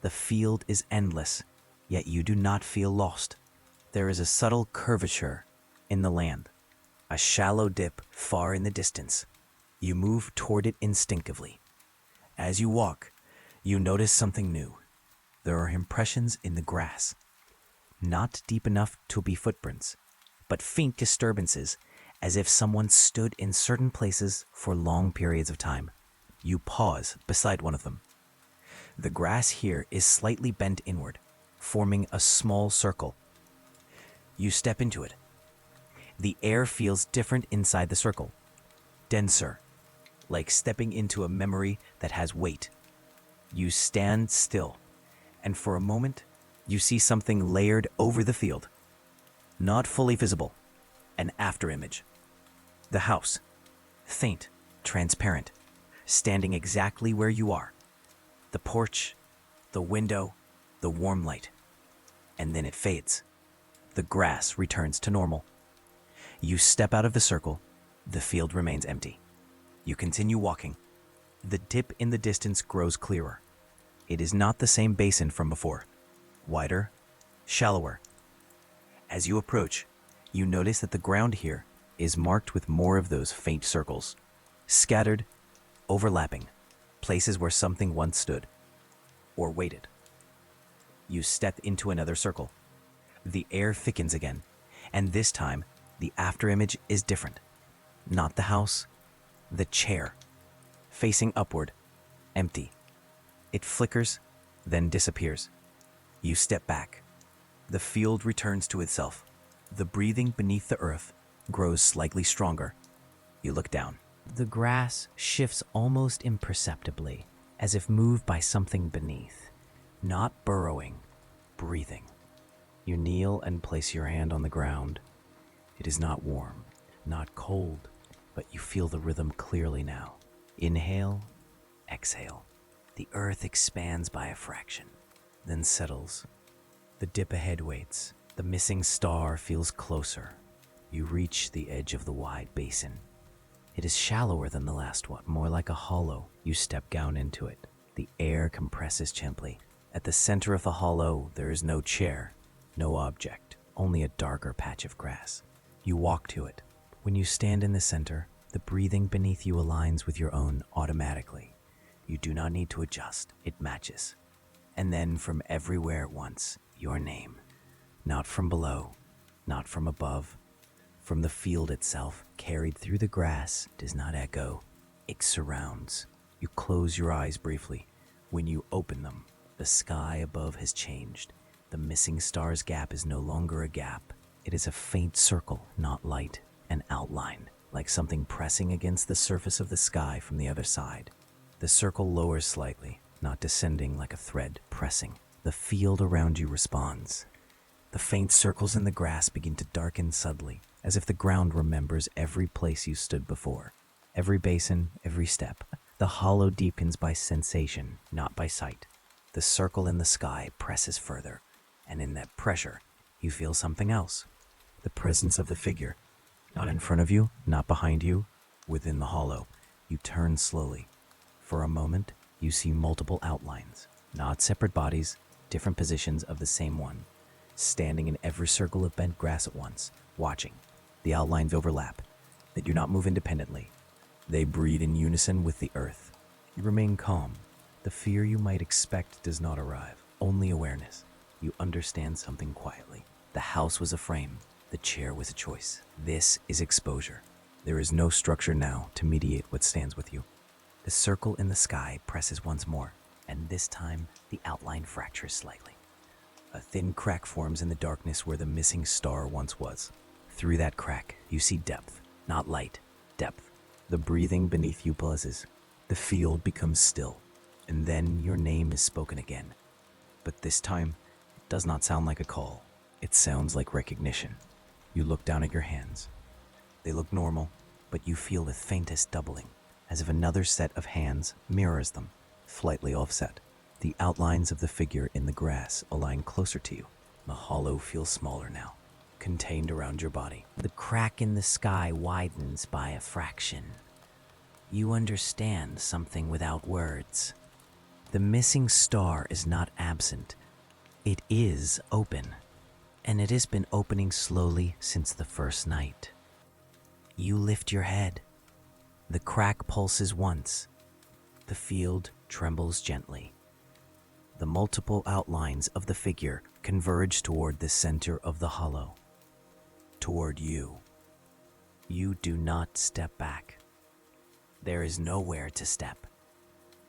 A: The field is endless, yet you do not feel lost. There is a subtle curvature in the land, a shallow dip far in the distance. You move toward it instinctively. As you walk, you notice something new. There are impressions in the grass. not deep enough to be footprints, but faint disturbances, as if someone stood in certain places for long periods of time. You pause beside one of them. The grass here is slightly bent inward, forming a small circle. You step into it. The air feels different inside the circle, denser, like stepping into a memory that has weight. You stand still, and for a moment, you see something layered over the field. Not fully visible, an afterimage. The house, faint, transparent, standing exactly where you are. The porch, the window, the warm light. And then it fades. The grass returns to normal. You step out of the circle. The field remains empty. You continue walking. The dip in the distance grows clearer. It is not the same basin from before. Wider, shallower. As you approach, you notice that the ground here is marked with more of those faint circles, scattered, overlapping, places where something once stood or waited. You step into another circle. The air thickens again, and this time the afterimage is different. Not the house, the chair, facing upward, empty. It flickers, then disappears. You step back. The field returns to itself. The breathing beneath the earth grows slightly stronger. You look down. The grass shifts almost imperceptibly, as if moved by something beneath. Not burrowing, breathing. You kneel and place your hand on the ground. It is not warm, not cold, but you feel the rhythm clearly now. Inhale, exhale. The earth expands by a fraction, then settles. The dip ahead waits. The missing star feels closer. You reach the edge of the wide basin. It is shallower than the last one, more like a hollow. You step down into it. The air compresses gently. At the center of the hollow, there is no chair, no object, only a darker patch of grass. You walk to it. When you stand in the center, the breathing beneath you aligns with your own automatically. You do not need to adjust. It matches. And then from everywhere at once, your name. Not from below, not from above. From the field itself, carried through the grass, does not echo. It surrounds. You close your eyes briefly. When you open them, the sky above has changed. The missing star's gap is no longer a gap. It is a faint circle, not light, an outline, like something pressing against the surface of the sky from the other side. The circle lowers slightly, not descending like a thread, pressing. The field around you responds. The faint circles in the grass begin to darken subtly, as if the ground remembers every place you stood before. Every basin, every step. The hollow deepens by sensation, not by sight. The circle in the sky presses further, and in that pressure, you feel something else. The presence of the figure. Not in front of you, not behind you, within the hollow. You turn slowly. For a moment, you see multiple outlines, not separate bodies, different positions of the same one, standing in every circle of bent grass at once, watching. The outlines overlap. They do not move independently. They breathe in unison with the earth. You remain calm. The fear you might expect does not arrive, only awareness. You understand something quietly. The house was a frame. The chair was a choice. This is exposure. There is no structure now to mediate what stands with you. The circle in the sky presses once more, and this time the outline fractures slightly. A thin crack forms in the darkness where the missing star once was. Through that crack, you see depth, not light, depth. The breathing beneath you pauses. The field becomes still, and then your name is spoken again. But this time, it does not sound like a call. It sounds like recognition. You look down at your hands. They look normal, but you feel the faintest doubling, as if another set of hands mirrors them, slightly offset. The outlines of the figure in the grass align closer to you. The hollow feels smaller now, contained around your body. The crack in the sky widens by a fraction. You understand something without words. The missing star is not absent. It is open, and it has been opening slowly since the first night. You lift your head. The crack pulses once. The field trembles gently. The multiple outlines of the figure converge toward the center of the hollow, toward you. You do not step back. There is nowhere to step.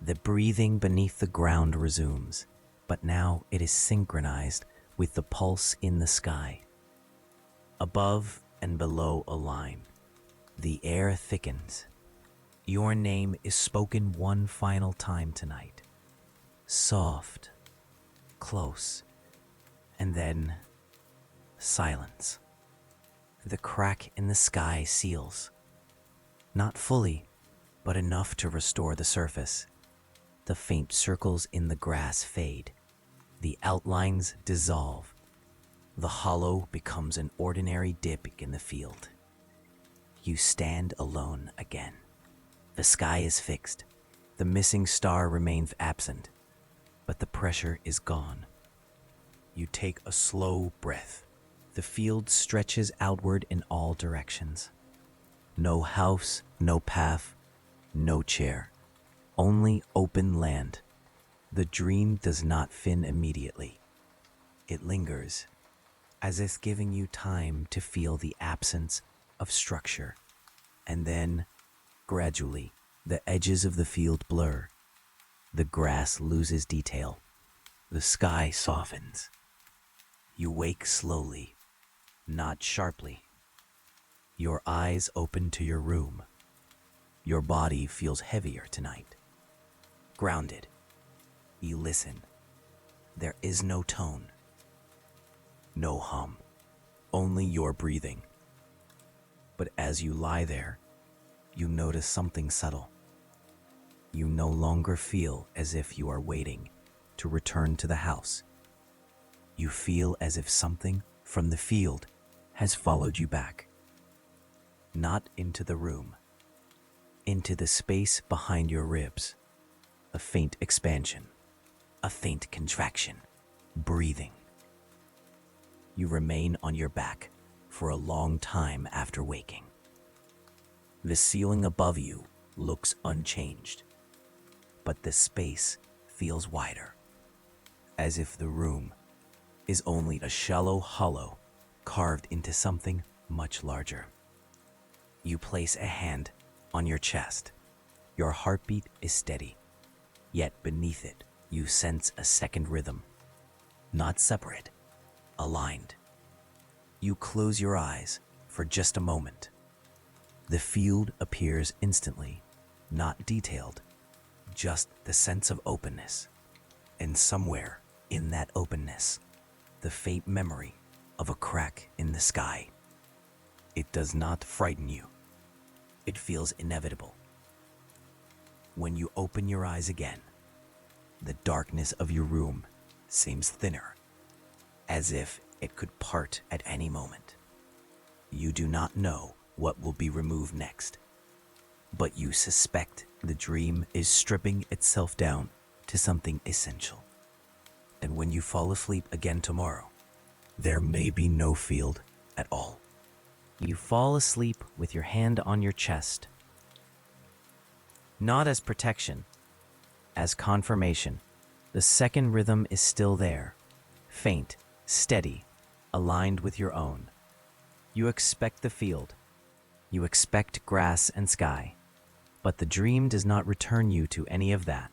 A: The breathing beneath the ground resumes, but now it is synchronized with the pulse in the sky. Above and below align. The air thickens. Your name is spoken one final time tonight. Soft, close, and then silence. The crack in the sky seals. Not fully, but enough to restore the surface. The faint circles in the grass fade. The outlines dissolve. The hollow becomes an ordinary dip in the field. You stand alone again. The sky is fixed. The missing star remains absent, but the pressure is gone. You take a slow breath. The field stretches outward in all directions. No house, no path, no chair. Only open land. The dream does not fin immediately. It lingers, as if giving you time to feel the absence of structure. And then, gradually, the edges of the field blur. The grass loses detail. The sky softens. You wake slowly, not sharply. Your eyes open to your room. Your body feels heavier tonight. Grounded. You listen. There is no tone. No hum. Only your breathing. But as you lie there, you notice something subtle. You no longer feel as if you are waiting to return to the house. You feel as if something from the field has followed you back. Not into the room, into the space behind your ribs. A faint expansion, a faint contraction, breathing. You remain on your back for a long time after waking. The ceiling above you looks unchanged, but the space feels wider, as if the room is only a shallow hollow carved into something much larger. You place a hand on your chest. Your heartbeat is steady, yet beneath it you sense a second rhythm, not separate, aligned. You close your eyes for just a moment. The field appears instantly, not detailed, just the sense of openness. And somewhere in that openness, the faint memory of a crack in the sky. It does not frighten you. It feels inevitable. When you open your eyes again, the darkness of your room seems thinner, as if it could part at any moment. You do not know what will be removed next, but you suspect the dream is stripping itself down to something essential. And when you fall asleep again tomorrow, there may be no field at all. You fall asleep with your hand on your chest, not as protection, as confirmation. The second rhythm is still there, faint, steady, aligned with your own. You expect the field. You expect grass and sky, but the dream does not return you to any of that.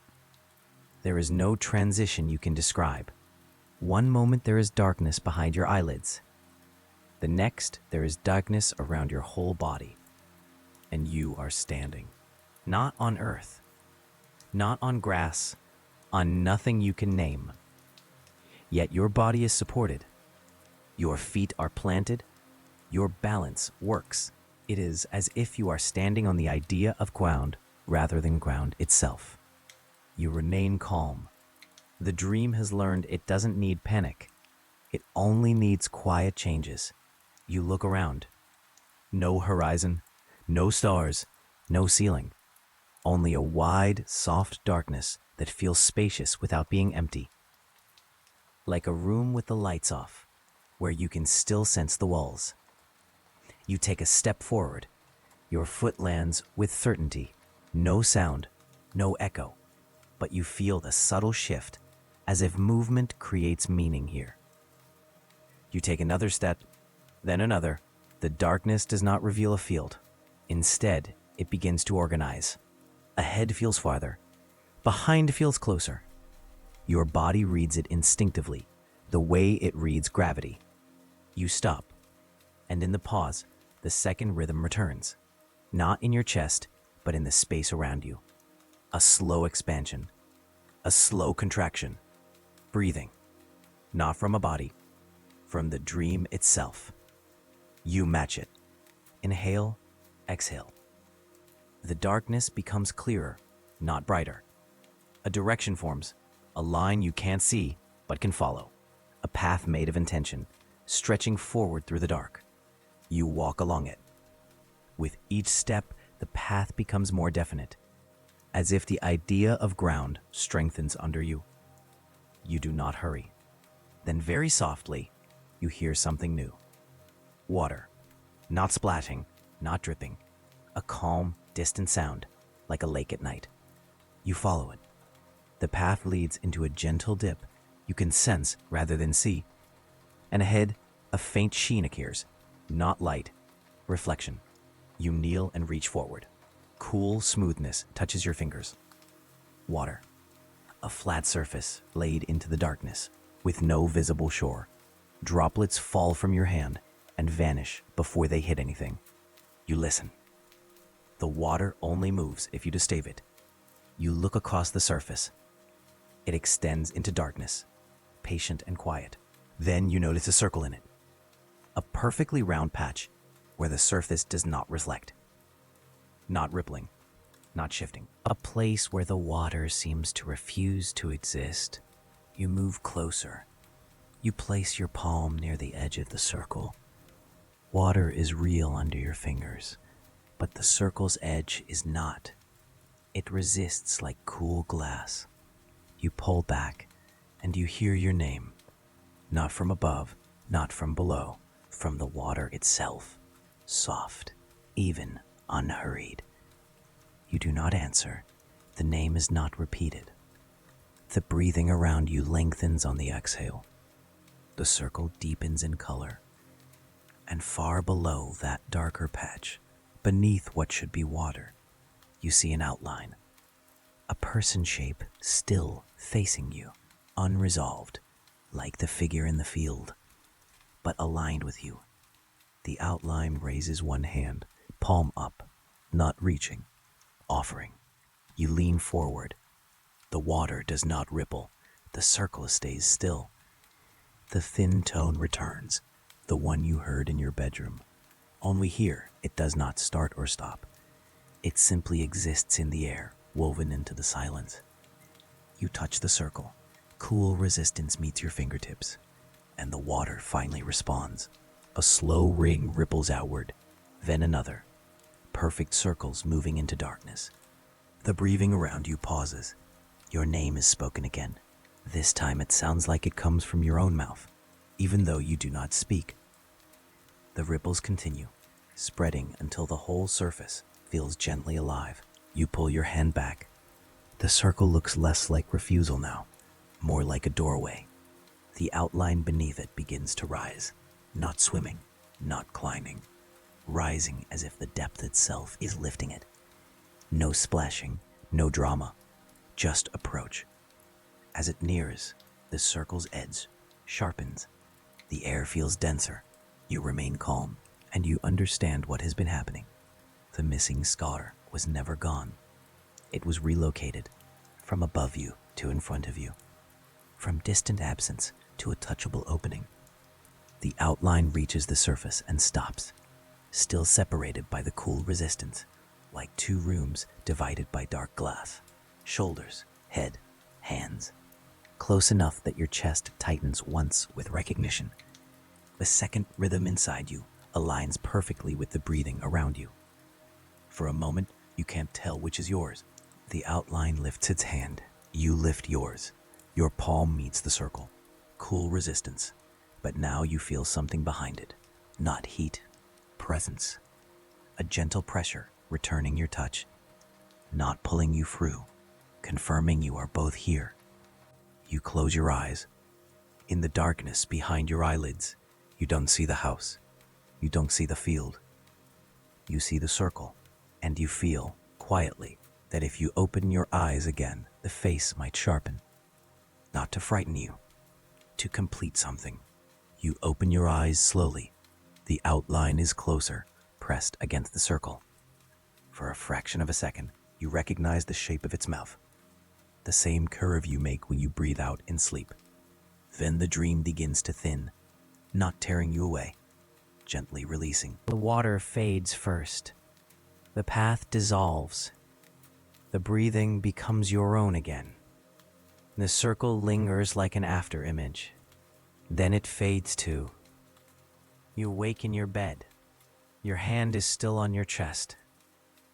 A: There is no transition you can describe. One moment there is darkness behind your eyelids. The next, there is darkness around your whole body. And you are standing, not on earth, not on grass, on nothing you can name. Yet your body is supported. Your feet are planted. Your balance works. It is as if you are standing on the idea of ground rather than ground itself. You remain calm. The dream has learned it doesn't need panic. It only needs quiet changes. You look around. No horizon, no stars, no ceiling. Only a wide, soft darkness that feels spacious without being empty. Like a room with the lights off, where you can still sense the walls. You take a step forward. Your foot lands with certainty. No sound, no echo, but you feel the subtle shift, as if movement creates meaning here. You take another step, then another. The darkness does not reveal a field. Instead, it begins to organize. Ahead feels farther. Behind feels closer. Your body reads it instinctively, the way it reads gravity. You stop, and in the pause, the second rhythm returns. Not in your chest, but in the space around you. A slow expansion, a slow contraction. Breathing, not from a body, from the dream itself. You match it. Inhale, exhale. The darkness becomes clearer, not brighter. A direction forms, a line you can't see but can follow. A path made of intention, stretching forward through the dark. You walk along it. With each step, the path becomes more definite, as if the idea of ground strengthens under you. You do not hurry. Then very softly, you hear something new. Water. Not splashing, not dripping. A calm, distant sound, like a lake at night. You follow it. The path leads into a gentle dip you can sense rather than see. And ahead, a faint sheen appears. Not light, reflection. You kneel and reach forward. Cool smoothness touches your fingers. Water. A flat surface laid into the darkness, with no visible shore. Droplets fall from your hand and vanish before they hit anything. You listen. The water only moves if you disturb it. You look across the surface. It extends into darkness, patient and quiet. Then you notice a circle in it. A perfectly round patch where the surface does not reflect. Not rippling, not shifting. A place where the water seems to refuse to exist. You move closer. You place your palm near the edge of the circle. Water is real under your fingers, but the circle's edge is not. It resists like cool glass. You pull back, and you hear your name. Not from above, not from below, from the water itself. Soft, even, unhurried. You do not answer. The name is not repeated. The breathing around you lengthens on the exhale. The circle deepens in color. And far below that darker patch, beneath what should be water, you see an outline. A person shape still facing you, unresolved, like the figure in the field, but aligned with you. The outline raises one hand, palm up, not reaching, offering. You lean forward. The water does not ripple. The circle stays still. The thin tone returns, the one you heard in your bedroom. Only here, it does not start or stop. It simply exists in the air, woven into the silence. You touch the circle. Cool resistance meets your fingertips, and the water finally responds. A slow ring ripples outward, then another. Perfect circles moving into darkness. The breathing around you pauses. Your name is spoken again. This time it sounds like it comes from your own mouth, even though you do not speak. The ripples continue, spreading until the whole surface feels gently alive. You pull your hand back. The circle looks less like refusal now, more like a doorway. The outline beneath it begins to rise, not swimming, not climbing, rising as if the depth itself is lifting it. No splashing, no drama, just approach. As it nears, the circle's edge sharpens. The air feels denser. You remain calm, and you understand what has been happening. The missing scar was never gone. It was relocated, from above you to in front of you, from distant absence to a touchable opening. The outline reaches the surface and stops, still separated by the cool resistance, like two rooms divided by dark glass. Shoulders, head, hands, close enough that your chest tightens once with recognition. The second rhythm inside you aligns perfectly with the breathing around you. For a moment, you can't tell which is yours. The outline lifts its hand. You lift yours. Your palm meets the circle. Cool resistance. But now you feel something behind it. Not heat, presence. A gentle pressure returning your touch. Not pulling you through. Confirming you are both here. You close your eyes. In the darkness behind your eyelids, you don't see the house. You don't see the field. You see the circle, and you feel, quietly, that if you open your eyes again, the face might sharpen. Not to frighten you, to complete something. You open your eyes slowly. The outline is closer, pressed against the circle. For a fraction of a second, you recognize the shape of its mouth, the same curve you make when you breathe out in sleep. Then the dream begins to thin, not tearing you away, gently releasing. The water fades first. The path dissolves. The breathing becomes your own again. The circle lingers like an after image. Then it fades too. You wake in your bed. Your hand is still on your chest.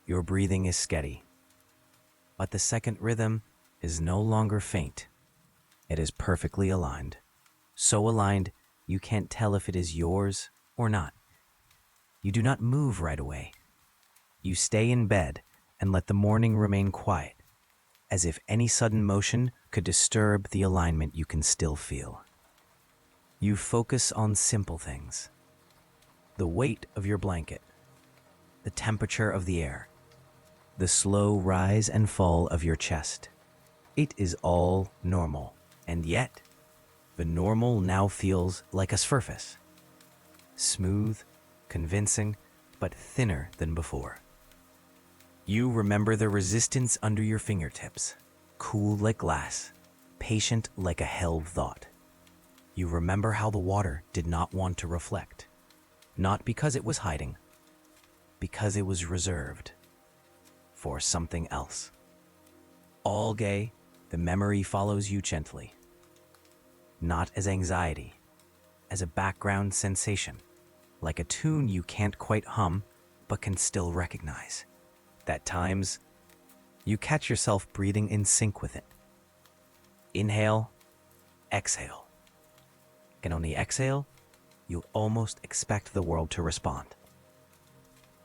A: Your breathing is steady. But the second rhythm is no longer faint. It is perfectly aligned. So aligned, you can't tell if it is yours or not. You do not move right away. You stay in bed and let the morning remain quiet, as if any sudden motion could disturb the alignment you can still feel. You focus on simple things. The weight of your blanket, the temperature of the air, the slow rise and fall of your chest. It is all normal, and yet, the normal now feels like a surface. Smooth, convincing, but thinner than before. You remember the resistance under your fingertips, cool like glass, patient like a held thought. You remember how the water did not want to reflect, not because it was hiding, because it was reserved for something else. All gay, the memory follows you gently, not as anxiety, as a background sensation, like a tune you can't quite hum, but can still recognize. At times, you catch yourself breathing in sync with it. Inhale, exhale. And on the exhale, you almost expect the world to respond.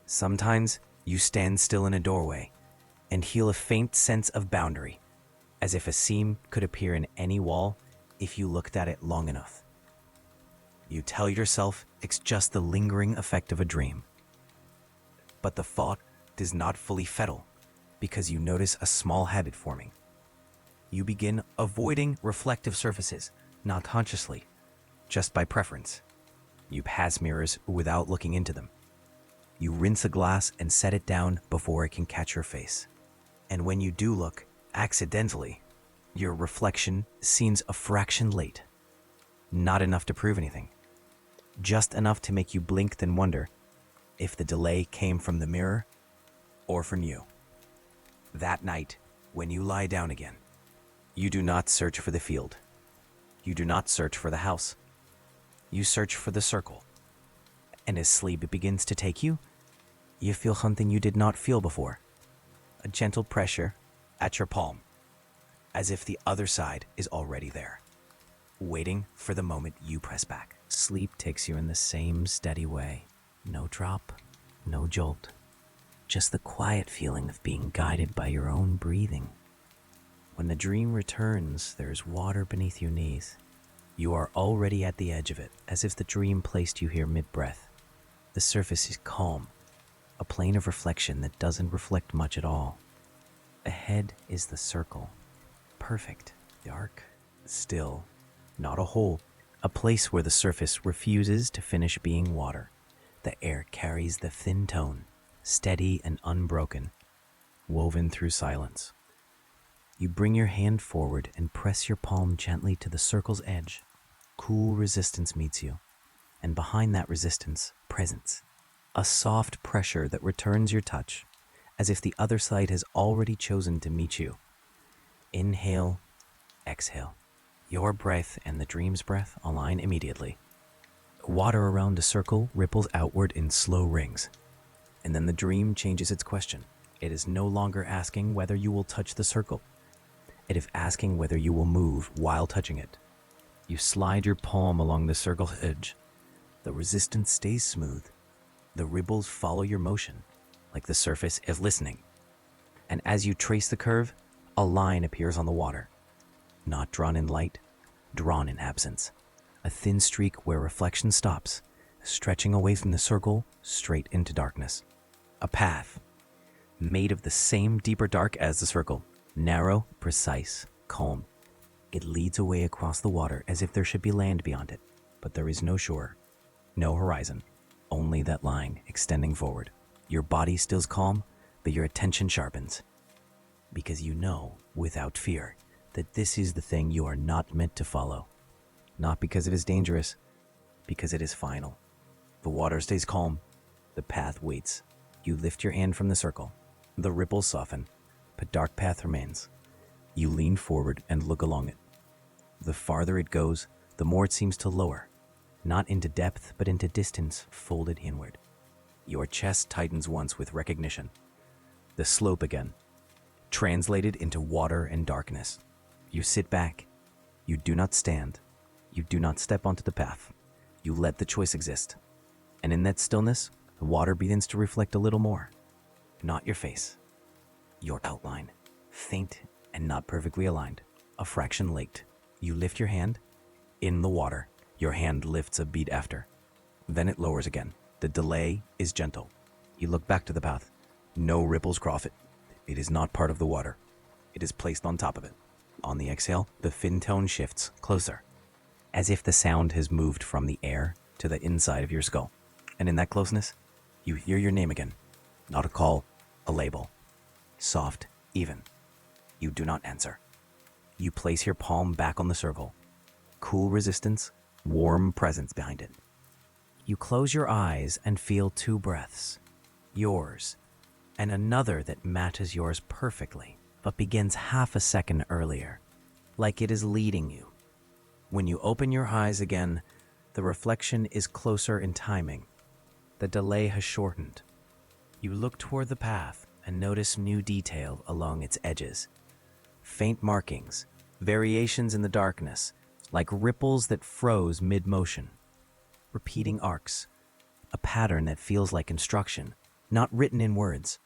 A: Sometimes you stand still in a doorway and feel a faint sense of boundary, as if a seam could appear in any wall if you looked at it long enough. You tell yourself it's just the lingering effect of a dream. But the thought does not fully settle because you notice a small habit forming. You begin avoiding reflective surfaces, not consciously, just by preference. You pass mirrors without looking into them. You rinse a glass and set it down before it can catch your face. And when you do look, accidentally, your reflection seems a fraction late. Not enough to prove anything. Just enough to make you blink and wonder if the delay came from the mirror or from you. That night, when you lie down again, you do not search for the field. You do not search for the house. You search for the circle. And as sleep begins to take you, you feel something you did not feel before. A gentle pressure at your palm, as if the other side is already there, waiting for the moment you press back. Sleep takes you in the same steady way. No drop, no jolt. Just the quiet feeling of being guided by your own breathing. When the dream returns, there's water beneath your knees. You are already at the edge of it, as if the dream placed you here mid-breath. The surface is calm, a plane of reflection that doesn't reflect much at all. Ahead is the circle. Perfect, dark, still, not a hole. A place where the surface refuses to finish being water. The air carries the thin tone, steady and unbroken, woven through silence. You bring your hand forward and press your palm gently to the circle's edge. Cool resistance meets you, and behind that resistance, presence. A soft pressure that returns your touch, as if the other side has already chosen to meet you. Inhale, exhale. Your breath and the dream's breath align immediately. Water around the circle ripples outward in slow rings. And then the dream changes its question. It is no longer asking whether you will touch the circle. It is asking whether you will move while touching it. You slide your palm along the circle's edge. The resistance stays smooth. The ripples follow your motion, like the surface is listening. And as you trace the curve, a line appears on the water. not drawn in light, drawn in absence. A thin streak where reflection stops, stretching away from the circle straight into darkness. A path, made of the same deeper dark as the circle, narrow, precise, calm. It leads away across the water as if there should be land beyond it, but there is no shore, no horizon, only that line extending forward. Your body stills calm, but your attention sharpens, because you know, without fear, that this is the thing you are not meant to follow. Not because it is dangerous, because it is final. The water stays calm, the path waits. You lift your hand from the circle. The ripples soften, but dark path remains. You lean forward and look along it. The farther it goes, the more it seems to lower, not into depth, but into distance folded inward. Your chest tightens once with recognition. The slope again, translated into water and darkness. You sit back. You do not stand. You do not step onto the path. You let the choice exist. And in that stillness, the water begins to reflect a little more. Not your face. Your outline. Faint and not perfectly aligned. A fraction laked. You lift your hand. In the water, your hand lifts a beat after. Then it lowers again. The delay is gentle. You look back to the path. No ripples cross it. It is not part of the water. It is placed on top of it. On the exhale, the fin tone shifts closer, as if the sound has moved from the air to the inside of your skull. And in that closeness, you hear your name again. Not a call, a label. Soft, even. You do not answer. You place your palm back on the circle. Cool resistance, warm presence behind it. You close your eyes and feel two breaths. Yours, and another that matches yours perfectly, but begins half a second earlier, like it is leading you. When you open your eyes again, the reflection is closer in timing. The delay has shortened. You look toward the path and notice new detail along its edges. Faint markings, variations in the darkness, like ripples that froze mid-motion. Repeating arcs, a pattern that feels like instruction, not written in words,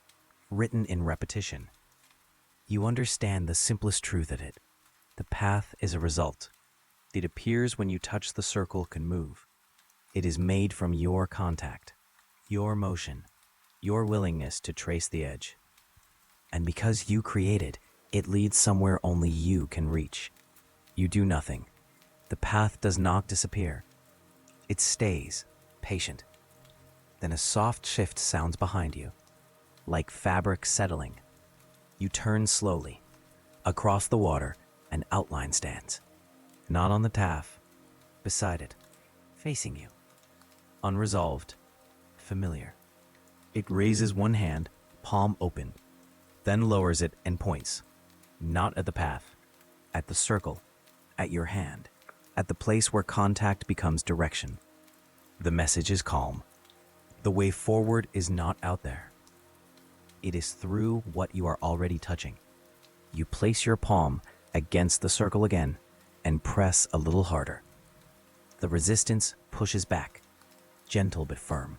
A: written in repetition. You understand the simplest truth of it. The path is a result. It appears when you touch the circle can move. It is made from your contact, your motion, your willingness to trace the edge. And because you create it leads somewhere only you can reach. You do nothing. The path does not disappear. It stays, patient. Then a soft shift sounds behind you, like fabric settling. You turn slowly. Across the water, an outline stands. Not on the taff, beside it, facing you. Unresolved, familiar. It raises one hand, palm open, then lowers it and points. Not at the path, at the circle, at your hand, at the place where contact becomes direction. The message is calm. The way forward is not out there. It is through what you are already touching. You place your palm against the circle again and press a little harder. The resistance pushes back, gentle but firm.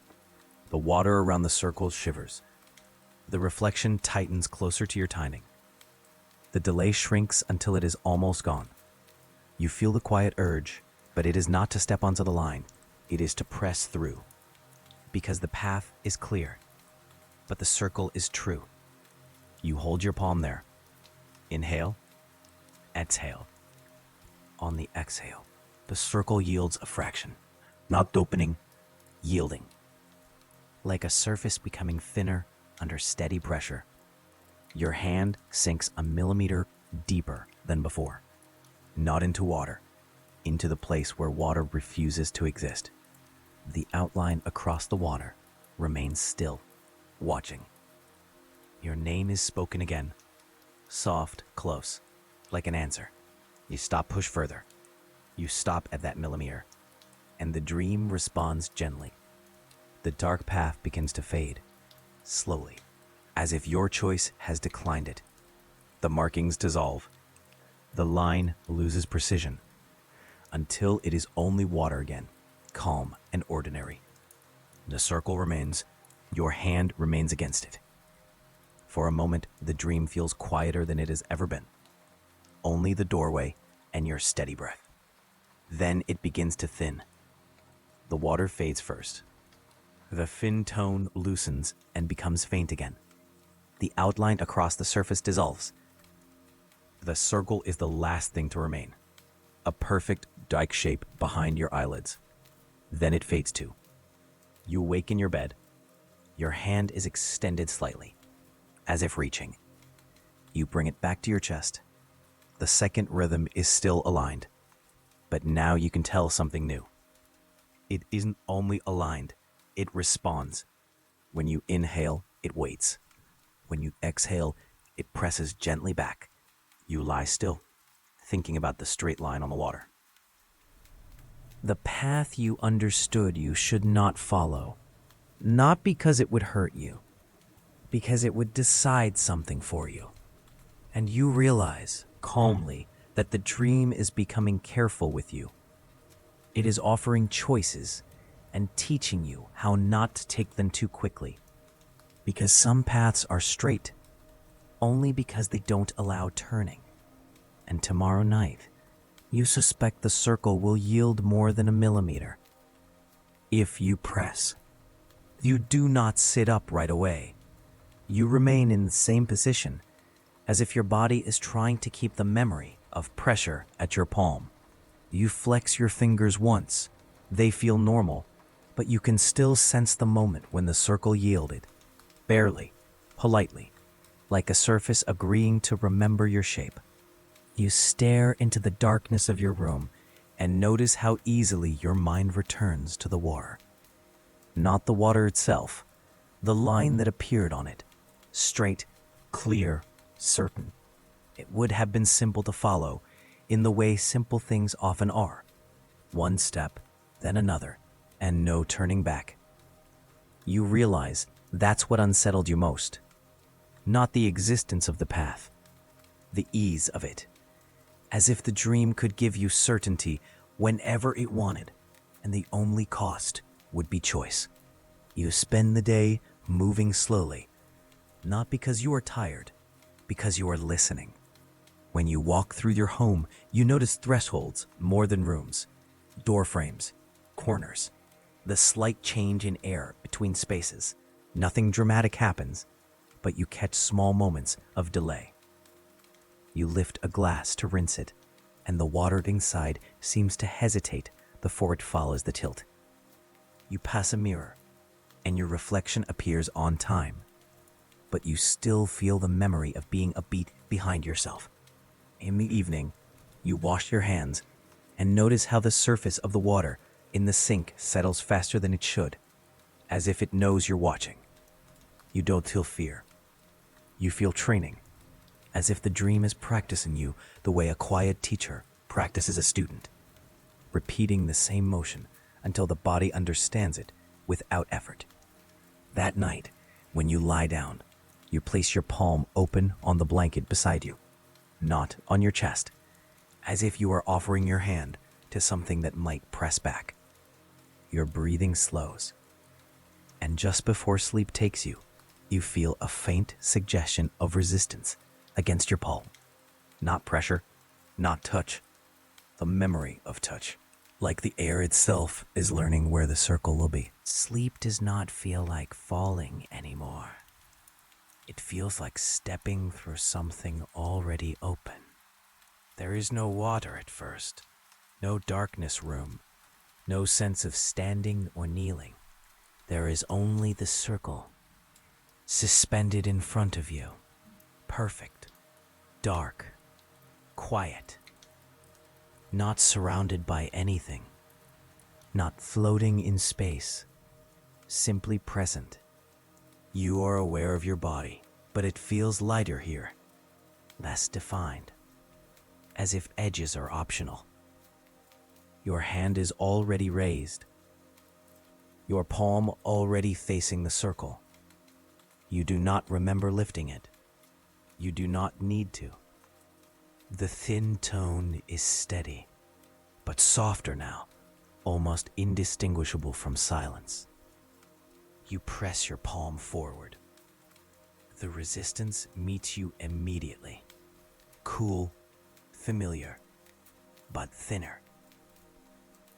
A: The water around the circle shivers. The reflection tightens closer to your timing. The delay shrinks until it is almost gone. You feel the quiet urge, but it is not to step onto the line. It is to press through. Because the path is clear, but the circle is true. You hold your palm there. Inhale, exhale. On the exhale, the circle yields a fraction, not opening, yielding. Like a surface becoming thinner under steady pressure. Your hand sinks a millimeter deeper than before. Not into water, into the place where water refuses to exist. The outline across the water remains still, watching. Your name is spoken again, soft, close, like an answer. You stop, push further. You stop at that millimeter, and the dream responds gently. The dark path begins to fade, slowly, as if your choice has declined it. The markings dissolve. The line loses precision, until it is only water again, calm and ordinary. The circle remains. Your hand remains against it. For a moment, the dream feels quieter than it has ever been. Only the doorway and your steady breath. Then it begins to thin. The water fades first. The thin tone loosens and becomes faint again. The outline across the surface dissolves. The circle is the last thing to remain, a perfect dike shape behind your eyelids. Then it fades too. You awake in your bed. Your hand is extended slightly, as if reaching. You bring it back to your chest. The second rhythm is still aligned, but now you can tell something new. It isn't only aligned, it responds. When you inhale, it waits. When you exhale, it presses gently back. You lie still, thinking about the straight line on the water. The path you understood you should not follow, not because it would hurt you, because it would decide something for you. And you realize, calmly, that the dream is becoming careful with you. It is offering choices and teaching you how not to take them too quickly. Because some paths are straight, only because they don't allow turning. And tomorrow night, you suspect the circle will yield more than a millimeter. If you press, you do not sit up right away. You remain in the same position, as if your body is trying to keep the memory of pressure at your palm. You flex your fingers once. They feel normal, but you can still sense the moment when the circle yielded. Barely, politely, like a surface agreeing to remember your shape. You stare into the darkness of your room and notice how easily your mind returns to the water. Not the water itself, the line that appeared on it. Straight, clear, certain. It would have been simple to follow, in the way simple things often are. One step, then another, and no turning back. You realize that's what unsettled you most. Not the existence of the path, the ease of it. As if the dream could give you certainty whenever it wanted, and the only cost would be choice. You spend the day moving slowly, not because you are tired, because you are listening. When you walk through your home, you notice thresholds more than rooms, door frames, corners, the slight change in air between spaces. Nothing dramatic happens, but you catch small moments of delay. You lift a glass to rinse it, and the water inside seems to hesitate before it follows the tilt. You pass a mirror, and your reflection appears on time, but you still feel the memory of being a beat behind yourself. In the evening, you wash your hands and notice how the surface of the water in the sink settles faster than it should, as if it knows you're watching. You don't feel fear. You feel training, as if the dream is practicing you the way a quiet teacher practices a student, repeating the same motion until the body understands it without effort. That night, when you lie down, you place your palm open on the blanket beside you, not on your chest, as if you are offering your hand to something that might press back. Your breathing slows, and just before sleep takes you, you feel a faint suggestion of resistance against your palm. Not pressure, not touch, the memory of touch. Like the air itself is learning where the circle will be. Sleep does not feel like falling anymore. It feels like stepping through something already open. There is no water at first, no darkness room, no sense of standing or kneeling. There is only the circle, suspended in front of you, perfect, dark, quiet, not surrounded by anything, not floating in space, simply present. You are aware of your body, but it feels lighter here, less defined, as if edges are optional. Your hand is already raised, your palm already facing the circle. You do not remember lifting it. You do not need to. The thin tone is steady, but softer now, almost indistinguishable from silence. You press your palm forward. The resistance meets you immediately. Cool, familiar, but thinner.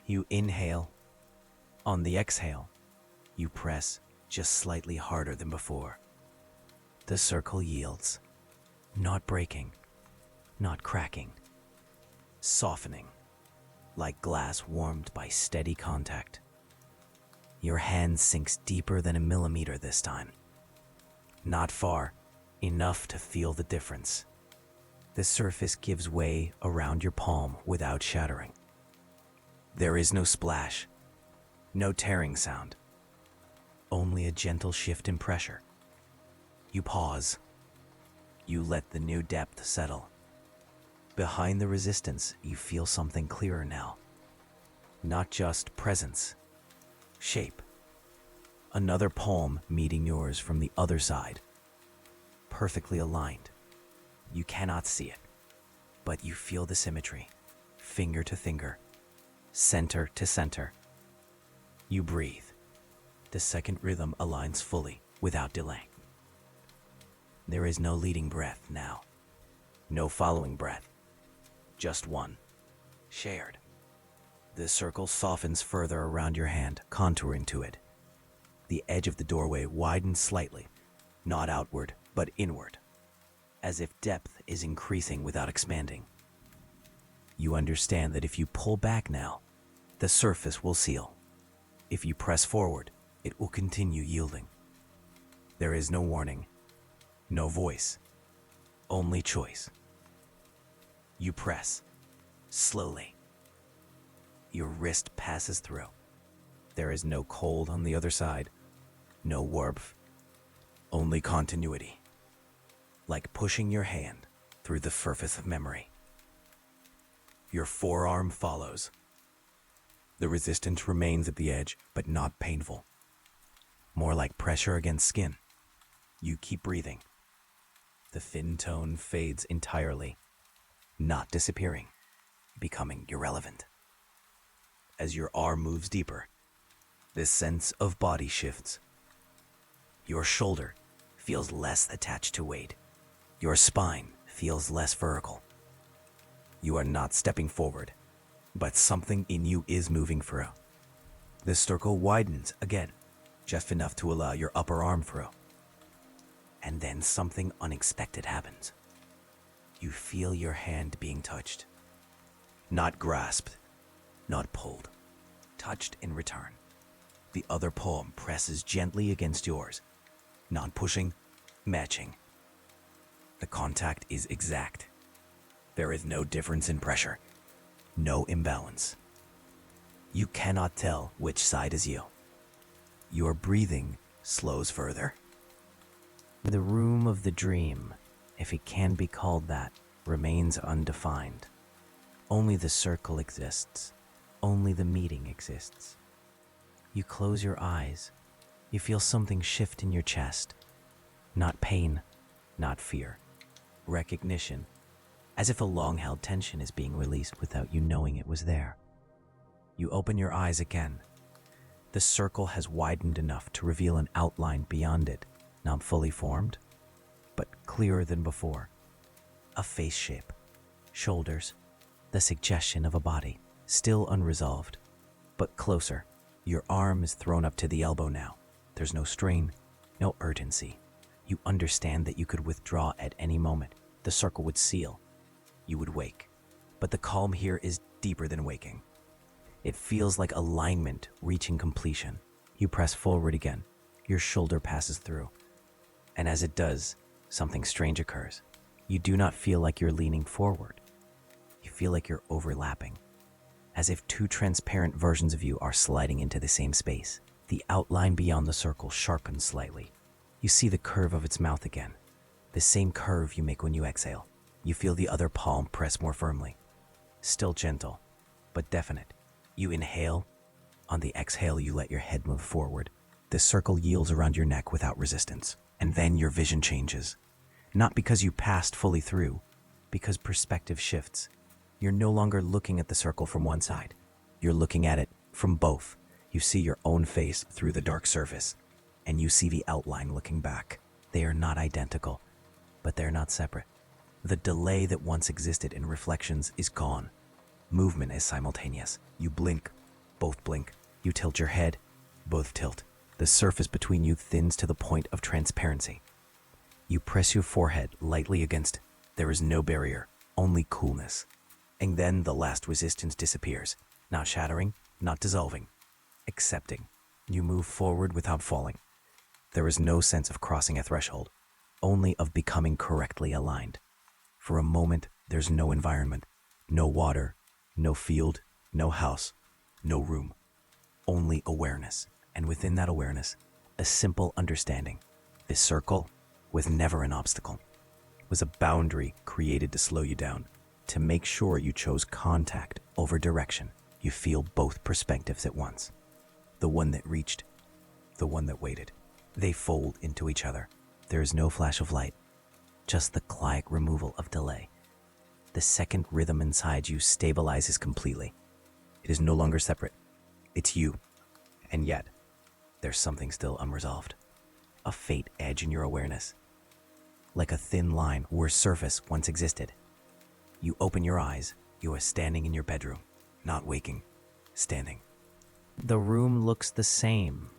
A: You inhale. On the exhale, you press just slightly harder than before. The circle yields, not breaking, not cracking, softening, like glass warmed by steady contact. Your hand sinks deeper than a millimeter this time. Not far, enough to feel the difference. The surface gives way around your palm without shattering. There is no splash, no tearing sound, only a gentle shift in pressure. You pause. You let the new depth settle. Behind the resistance, you feel something clearer now. Not just presence, shape. Another palm meeting yours from the other side. Perfectly aligned. You cannot see it, but you feel the symmetry, finger to finger, center to center. You breathe. The second rhythm aligns fully, without delay. There is no leading breath now. No following breath. Just one. Shared. The circle softens further around your hand, contouring to it. The edge of the doorway widens slightly, not outward, but inward, as if depth is increasing without expanding. You understand that if you pull back now, the surface will seal. If you press forward, it will continue yielding. There is no warning, no voice, only choice. You press, slowly. Your wrist passes through. There is no cold on the other side, no warmth, only continuity. Like pushing your hand through the surface of memory. Your forearm follows. The resistance remains at the edge, but not painful. More like pressure against skin. You keep breathing. The thin tone fades entirely, not disappearing, becoming irrelevant. As your arm moves deeper, this sense of body shifts. Your shoulder feels less attached to weight. Your spine feels less vertical. You are not stepping forward, but something in you is moving through. The circle widens again, just enough to allow your upper arm through. And then something unexpected happens. You feel your hand being touched. Not grasped, not pulled, touched in return. The other palm presses gently against yours, not pushing, matching. The contact is exact. There is no difference in pressure, no imbalance. You cannot tell which side is you. Your breathing slows further. The room of the dream, if it can be called that, remains undefined. Only the circle exists. Only the meeting exists. You close your eyes. You feel something shift in your chest. Not pain, not fear. Recognition, as if a long-held tension is being released without you knowing it was there. You open your eyes again. The circle has widened enough to reveal an outline beyond it, not fully formed, but clearer than before. A face shape, shoulders, the suggestion of a body, still unresolved, but closer. Your arm is thrown up to the elbow now. There's no strain, no urgency. You understand that you could withdraw at any moment. The circle would seal. You would wake. But the calm here is deeper than waking. It feels like alignment reaching completion. You press forward again. Your shoulder passes through. And as it does, something strange occurs. You do not feel like you're leaning forward. You feel like you're overlapping, as if two transparent versions of you are sliding into the same space. The outline beyond the circle sharpens slightly. You see the curve of its mouth again, the same curve you make when you exhale. You feel the other palm press more firmly. Still gentle, but definite. You inhale. On the exhale, you let your head move forward. The circle yields around your neck without resistance. And then your vision changes. Not because you passed fully through, because perspective shifts. You're no longer looking at the circle from one side. You're looking at it from both. You see your own face through the dark surface, and you see the outline looking back. They are not identical, but they're not separate. The delay that once existed in reflections is gone. Movement is simultaneous. You blink, both blink. You tilt your head, both tilt. The surface between you thins to the point of transparency. You press your forehead lightly against. There is no barrier, only coolness. And then the last resistance disappears, not shattering, not dissolving, accepting. You move forward without falling. There is no sense of crossing a threshold, only of becoming correctly aligned. For a moment, there's no environment, no water, no field, no house, no room, only awareness. And within that awareness, a simple understanding. This circle, with never an obstacle, was a boundary created to slow you down, to make sure you chose contact over direction. You feel both perspectives at once. The one that reached, the one that waited. They fold into each other. There is no flash of light, just the quiet removal of delay. The second rhythm inside you stabilizes completely. It is no longer separate. It's you. And yet, there's something still unresolved. A faint edge in your awareness. Like a thin line where surface once existed. You open your eyes. You are standing in your bedroom. Not waking. Standing. The room looks the same.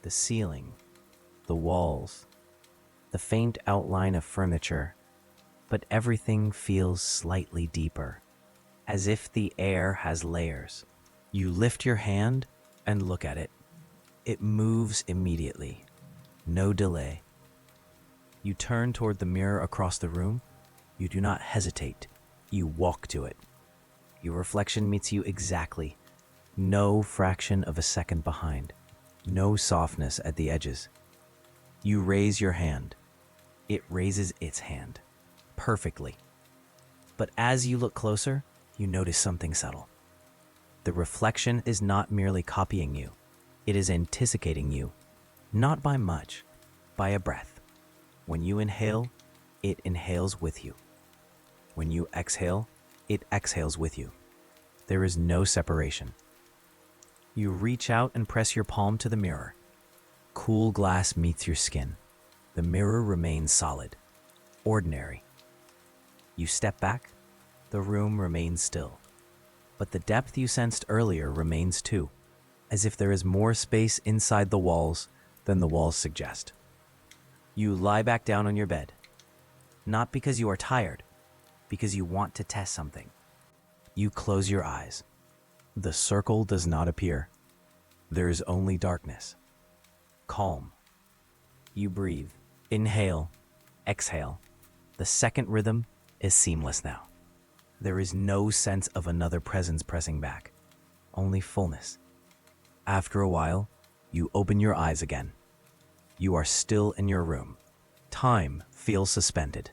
A: The ceiling. The walls. The faint outline of furniture. But everything feels slightly deeper. As if the air has layers. You lift your hand and look at it. It moves immediately. No delay. You turn toward the mirror across the room. You do not hesitate. You walk to it. Your reflection meets you exactly. No fraction of a second behind. No softness at the edges. You raise your hand. It raises its hand. Perfectly. But as you look closer, you notice something subtle. The reflection is not merely copying you. It is anticipating you, not by much, by a breath. When you inhale, it inhales with you. When you exhale, it exhales with you. There is no separation. You reach out and press your palm to the mirror. Cool glass meets your skin. The mirror remains solid, ordinary. You step back, the room remains still. But the depth you sensed earlier remains too, as if there is more space inside the walls than the walls suggest. You lie back down on your bed, not because you are tired, because you want to test something. You close your eyes. The circle does not appear. There is only darkness. Calm. You breathe. Inhale, exhale. The second rhythm is seamless now. There is no sense of another presence pressing back, only fullness. After a while, you open your eyes again. You are still in your room. Time feels suspended.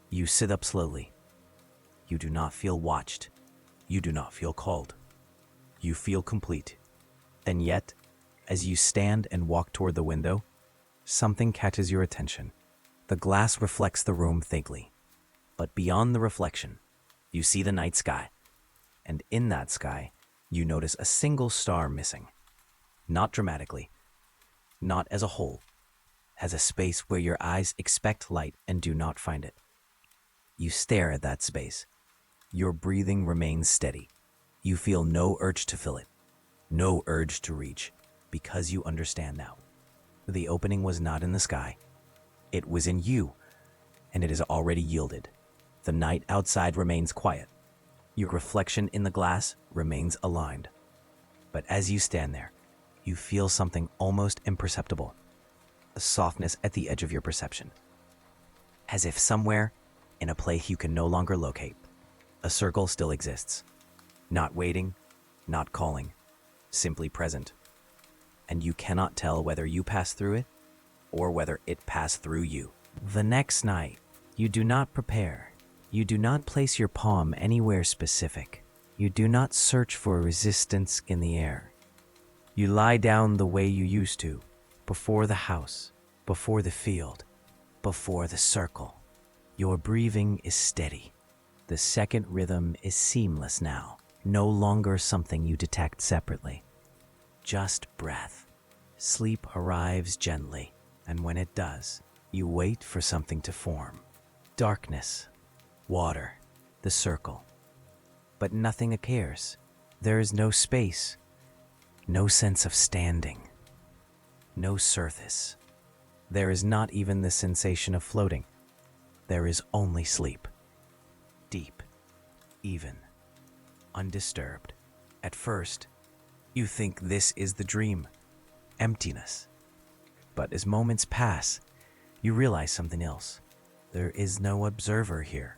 A: You sit up slowly. You do not feel watched. You do not feel called. You feel complete. And yet, as you stand and walk toward the window, something catches your attention. The glass reflects the room faintly. But beyond the reflection, you see the night sky. And in that sky, you notice a single star missing. Not dramatically, not as a whole, as a space where your eyes expect light and do not find it. You stare at that space. Your breathing remains steady. You feel no urge to fill it, no urge to reach, because you understand now. The opening was not in the sky. It was in you, and it has already yielded. The night outside remains quiet. Your reflection in the glass remains aligned. But as you stand there, you feel something almost imperceptible, a softness at the edge of your perception. As if somewhere, in a place you can no longer locate, a circle still exists. Not waiting, not calling, simply present. And you cannot tell whether you pass through it or whether it passed through you. The next night, you do not prepare. You do not place your palm anywhere specific. You do not search for resistance in the air. You lie down the way you used to, before the house, before the field, before the circle. Your breathing is steady. The second rhythm is seamless now, no longer something you detect separately. Just breath. Sleep arrives gently, and when it does, you wait for something to form. Darkness, water, the circle. but nothing occurs. There is no space, no sense of standing, no surface. There is not even the sensation of floating. There is only sleep. Deep, even, undisturbed. At first, you think this is the dream, emptiness. But as moments pass, you realize something else. There is no observer here.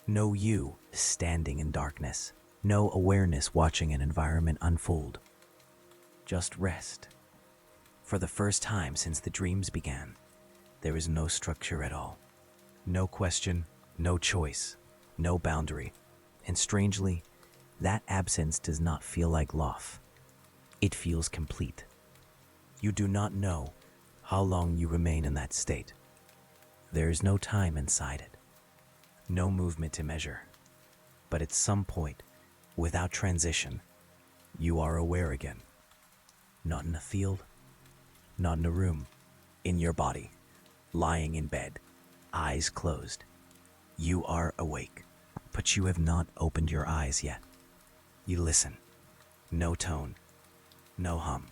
A: No you standing in darkness. No awareness watching an environment unfold. Just rest. For the first time since the dreams began, there is no structure at all. No question, no choice, no boundary. And strangely, that absence does not feel like loss. It feels complete. You do not know how long you remain in that state. There is no time inside it, no movement to measure. But at some point, without transition, you are aware again. Not in a field, not in a room, in your body, lying in bed, eyes closed. You are awake, but you have not opened your eyes yet. You listen. No tone, no hum,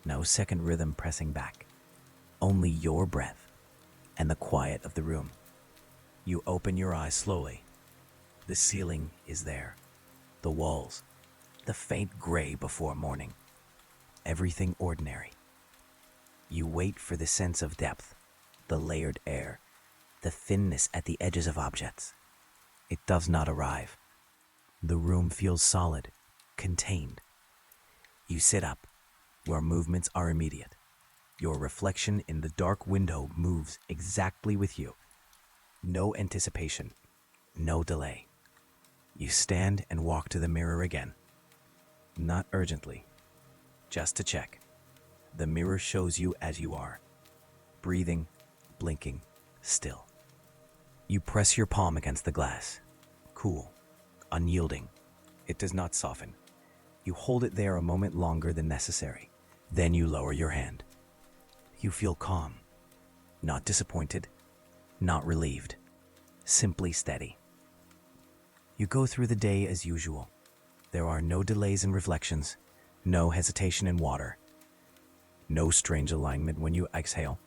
A: no second rhythm pressing back. Only your breath and the quiet of the room. You open your eyes slowly. The ceiling is there. The walls, the faint gray before morning. Everything ordinary. You wait for the sense of depth, the layered air, the thinness at the edges of objects. It does not arrive. The room feels solid, contained. You sit up, where movements are immediate. Your reflection in the dark window moves exactly with you. No anticipation, no delay. You stand and walk to the mirror again. Not urgently, just to check. The mirror shows you as you are, breathing, blinking, still. You press your palm against the glass, cool, unyielding. It does not soften. You hold it there a moment longer than necessary. Then you lower your hand. You feel calm, not disappointed, not relieved, simply steady. You go through the day as usual. There are no delays in reflections, no hesitation in water, no strange alignment when you exhale.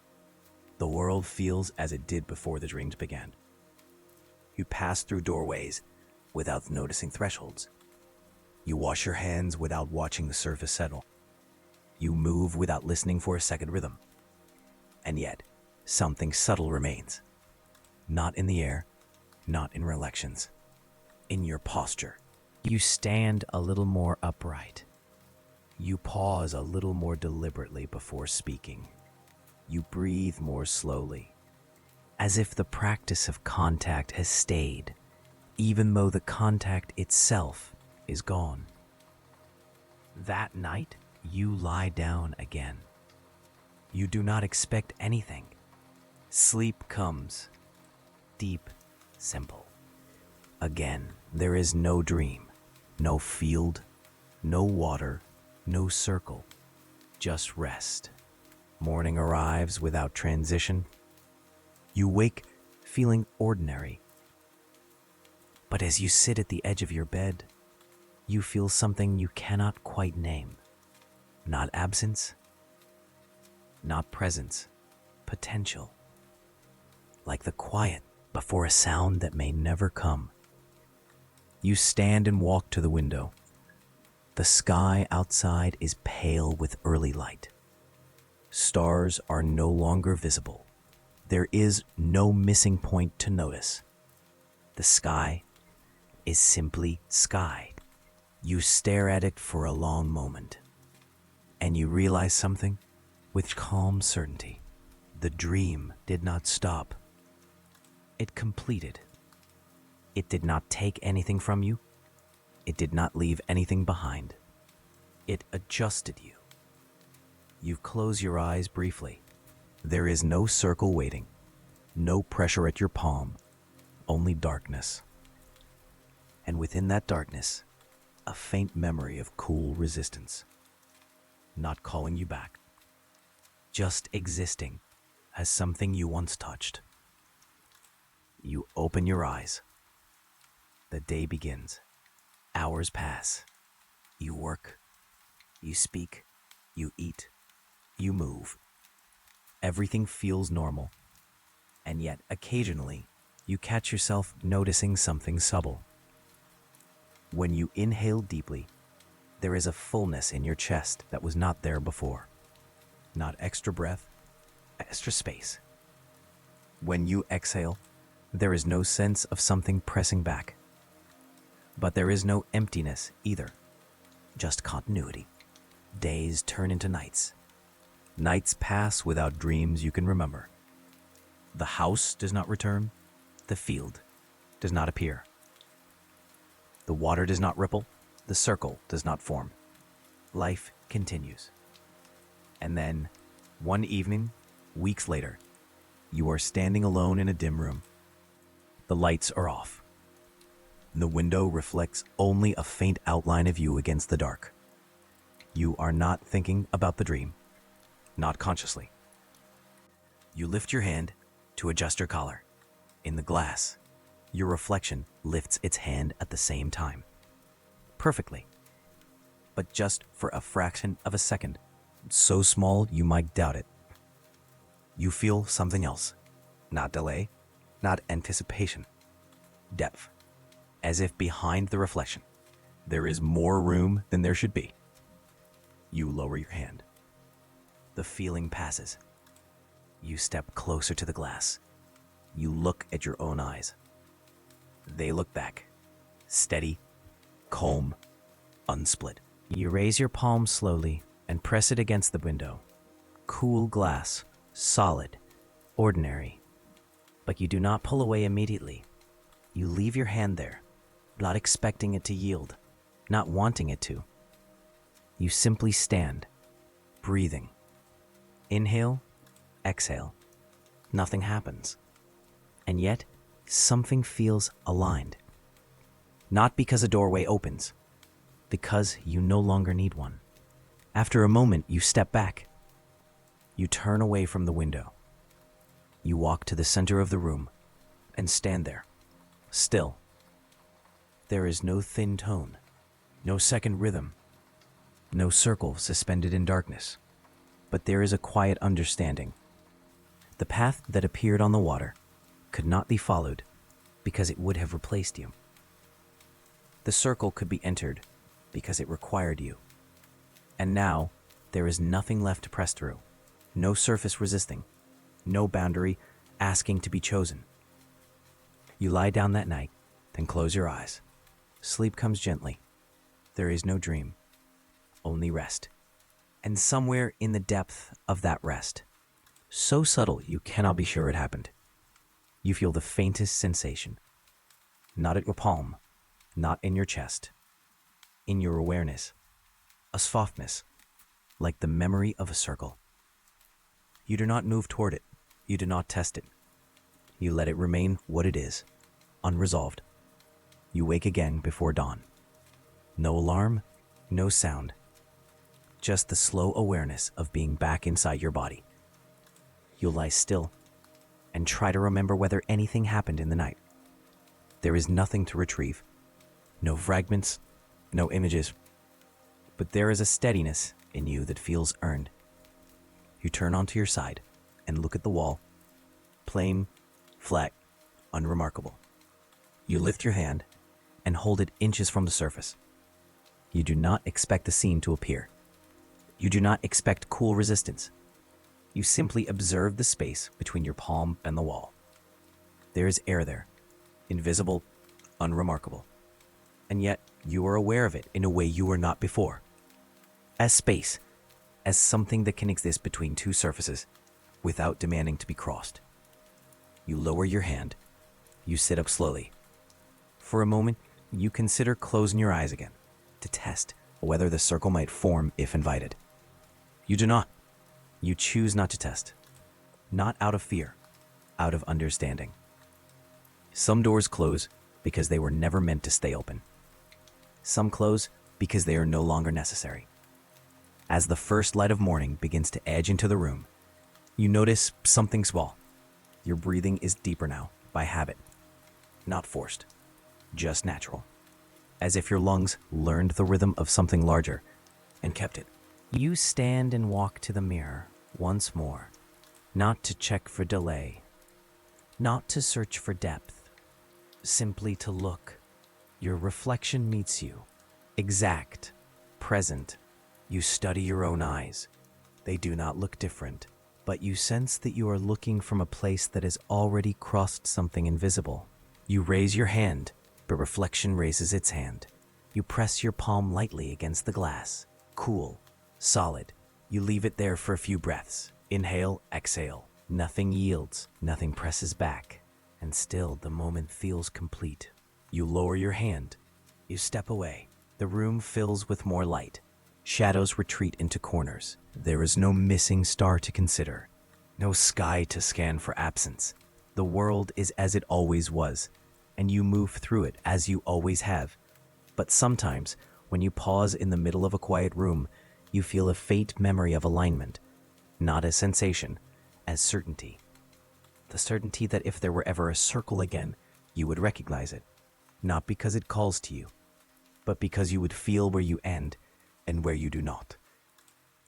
A: The world feels as it did before the dreams began. You pass through doorways without noticing thresholds. You wash your hands without watching the surface settle. You move without listening for a second rhythm. And yet, something subtle remains. Not in the air, not in reflections. In your posture. You stand a little more upright. You pause a little more deliberately before speaking. You breathe more slowly, as if the practice of contact has stayed, even though the contact itself is gone. That night, you lie down again. You do not expect anything. Sleep comes, deep, simple. Again, there is no dream, no field, no water, no circle, just rest. Morning arrives without transition. You wake feeling ordinary. But as you sit at the edge of your bed, you feel something you cannot quite name. Not absence, not presence, potential. Like the quiet before a sound that may never come. You stand and walk to the window. The sky outside is pale with early light. Stars are no longer visible. There is no missing point to notice. The sky is simply sky. You stare at it for a long moment, and you realize something with calm certainty. The dream did not stop. It completed. It did not take anything from you. It did not leave anything behind. It adjusted you. You close your eyes briefly. There is no circle waiting, no pressure at your palm, only darkness. And within that darkness, a faint memory of cool resistance. Not calling you back, just existing as something you once touched. You open your eyes. The day begins. Hours pass. You work, you speak, you eat, you move. Everything feels normal. And yet, occasionally, you catch yourself noticing something subtle. When you inhale deeply, there is a fullness in your chest that was not there before. Not extra breath, extra space. When you exhale, there is no sense of something pressing back. But there is no emptiness either, just continuity. Days turn into nights. Nights pass without dreams you can remember. The house does not return. The field does not appear. The water does not ripple. The circle does not form. Life continues. And then, one evening, weeks later, you are standing alone in a dim room. The lights are off. The window reflects only a faint outline of you against the dark. You are not thinking about the dream, not consciously. You lift your hand to adjust your collar. In the glass, your reflection lifts its hand at the same time. Perfectly. But just for a fraction of a second, so small you might doubt it. You feel something else. Not delay, not anticipation. Depth. As if behind the reflection, there is more room than there should be. You lower your hand. The feeling passes. You step closer to the glass. You look at your own eyes. They look back. Steady, calm, unsplit. You raise your palm slowly and press it against the window. Cool glass, solid, ordinary. But you do not pull away immediately. You leave your hand there, not expecting it to yield, not wanting it to. You simply stand, breathing. Inhale, exhale. Nothing happens. And yet, something feels aligned. Not because a doorway opens, because you no longer need one. After a moment, you step back. You turn away from the window. You walk to the center of the room and stand there, still. There is no thin tone, no second rhythm, no circle suspended in darkness, but there is a quiet understanding. The path that appeared on the water could not be followed because it would have replaced you. The circle could be entered because it required you. And now, there is nothing left to press through, no surface resisting, no boundary asking to be chosen. You lie down that night, then close your eyes. Sleep comes gently. There is no dream, only rest. And somewhere in the depth of that rest, so subtle you cannot be sure it happened, you feel the faintest sensation. Not at your palm, not in your chest, in your awareness. A softness, like the memory of a circle. You do not move toward it. You do not test it. You let it remain what it is, unresolved. You wake again before dawn. No alarm, no sound. Just the slow awareness of being back inside your body. You lie still and try to remember whether anything happened in the night. There is nothing to retrieve. No fragments, no images. But there is a steadiness in you that feels earned. You turn onto your side and look at the wall. Plain, flat, unremarkable. You lift your hand and hold it inches from the surface. You do not expect the scene to appear. You do not expect cool resistance. You simply observe the space between your palm and the wall. There is air there, invisible, unremarkable. And yet, you are aware of it in a way you were not before. As space, as something that can exist between two surfaces without demanding to be crossed. You lower your hand. You sit up slowly. For a moment, you consider closing your eyes again to test whether the circle might form if invited. You do not. You choose not to test. Not out of fear, out of understanding. Some doors close because they were never meant to stay open. Some close because they are no longer necessary. As the first light of morning begins to edge into the room, you notice something small. Your breathing is deeper now, by habit. Not forced, just natural. as if your lungs learned the rhythm of something larger and kept it. You stand and walk to the mirror once more, not to check for delay, not to search for depth, simply to look. Your reflection meets you, exact, present. You study your own eyes. They do not look different, but you sense that you are looking from a place that has already crossed something invisible. You raise your hand, but reflection raises its hand. You press your palm lightly against the glass, cool, solid. You leave it there for a few breaths. Inhale, exhale. Nothing yields, nothing presses back, and still the moment feels complete. You lower your hand. You step away. The room fills with more light. Shadows retreat into corners. There is no missing star to consider, no sky to scan for absence. The world is as it always was, and you move through it as you always have. But sometimes, when you pause in the middle of a quiet room, you feel a faint memory of alignment, not as sensation, as certainty. The certainty that if there were ever a circle again, you would recognize it, not because it calls to you, but because you would feel where you end and where you do not.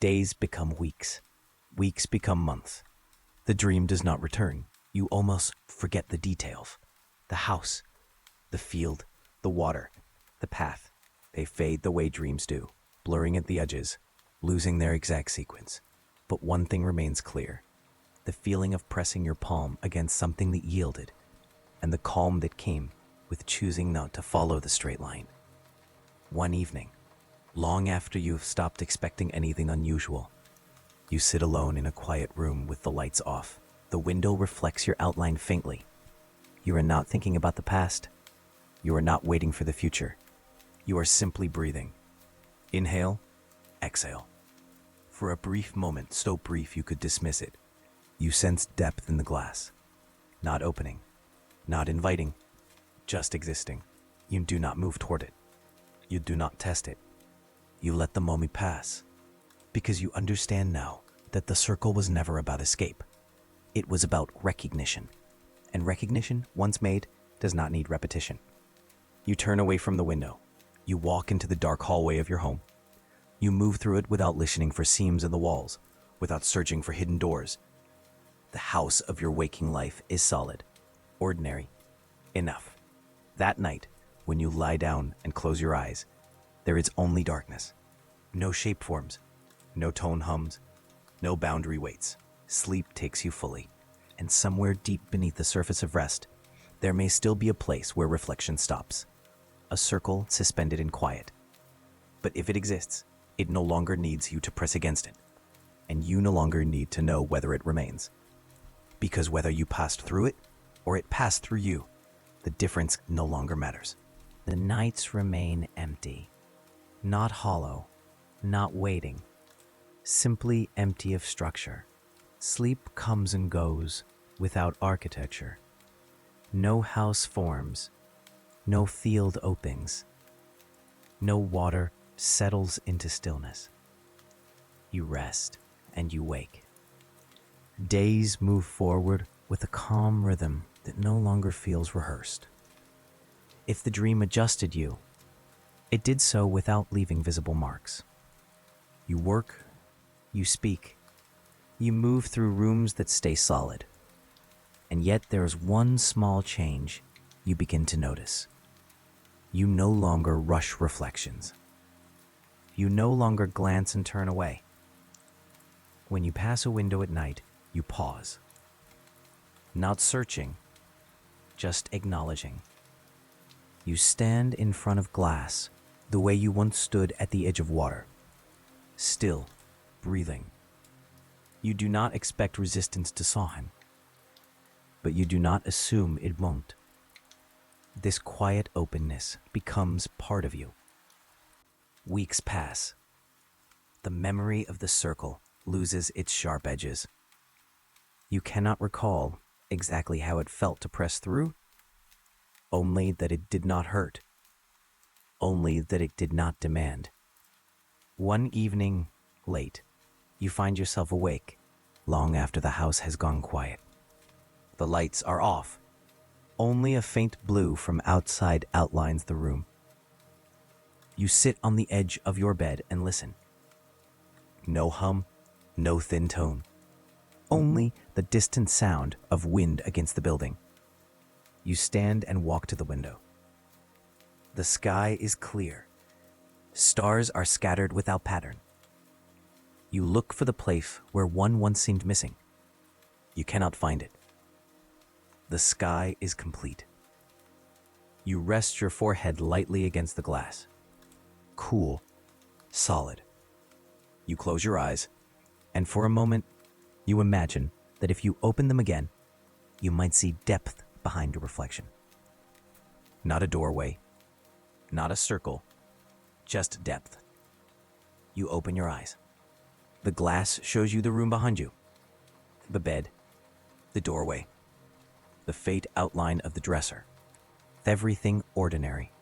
A: Days become weeks. Weeks become months. The dream does not return. You almost forget the details. The house, the field, the water, the path. They fade the way dreams do, blurring at the edges, losing their exact sequence. But one thing remains clear: the feeling of pressing your palm against something that yielded, and the calm that came with choosing not to follow the straight line. One evening, long after you have stopped expecting anything unusual, you sit alone in a quiet room with the lights off. The window reflects your outline faintly. You are not thinking about the past. You are not waiting for the future. You are simply breathing. Inhale, exhale. For a brief moment, so brief you could dismiss it, you sense depth in the glass. Not opening, not inviting, just existing. You do not move toward it. You do not test it. You let the moment pass, because you understand now that the circle was never about escape. It was about recognition, and recognition, once made, does not need repetition. You turn away from the window. You walk into the dark hallway of your home. You move through it without listening for seams in the walls, without searching for hidden doors. The house of your waking life is solid, ordinary, enough. That night, when you lie down and close your eyes, there is only darkness. No shape forms, no tone hums, no boundary waits. Sleep takes you fully, and somewhere deep beneath the surface of rest, there may still be a place where reflection stops, a circle suspended in quiet. But if it exists, it no longer needs you to press against it, and you no longer need to know whether it remains. Because whether you passed through it or it passed through you, the difference no longer matters. The nights remain empty, not hollow, not waiting, simply empty of structure. Sleep comes and goes without architecture. No house forms, no field opens, no water settles into stillness. You rest and you wake. Days move forward with a calm rhythm that no longer feels rehearsed. If the dream adjusted you, it did so without leaving visible marks. You work, you speak, you move through rooms that stay solid. And yet there is one small change you begin to notice. You no longer rush reflections. You no longer glance and turn away. When you pass a window at night, you pause. Not searching, just acknowledging. You stand in front of glass the way you once stood at the edge of water, still, breathing. You do not expect resistance to soften, but you do not assume it won't. This quiet openness becomes part of you. Weeks pass. The memory of the circle loses its sharp edges. You cannot recall exactly how it felt to press through, only that it did not hurt, only that it did not demand. One evening, late, you find yourself awake, long after the house has gone quiet. The lights are off. Only a faint blue from outside outlines the room. You sit on the edge of your bed and listen. No hum, no thin tone. Only the distant sound of wind against the building. You stand and walk to the window. The sky is clear. Stars are scattered without pattern. You look for the place where one once seemed missing. You cannot find it. The sky is complete. You rest your forehead lightly against the glass. Cool, solid. You close your eyes, and for a moment, you imagine that if you open them again, you might see depth behind your reflection. Not a doorway, not a circle, just depth. You open your eyes. The glass shows you the room behind you, the bed, the doorway, the faint outline of the dresser, everything ordinary.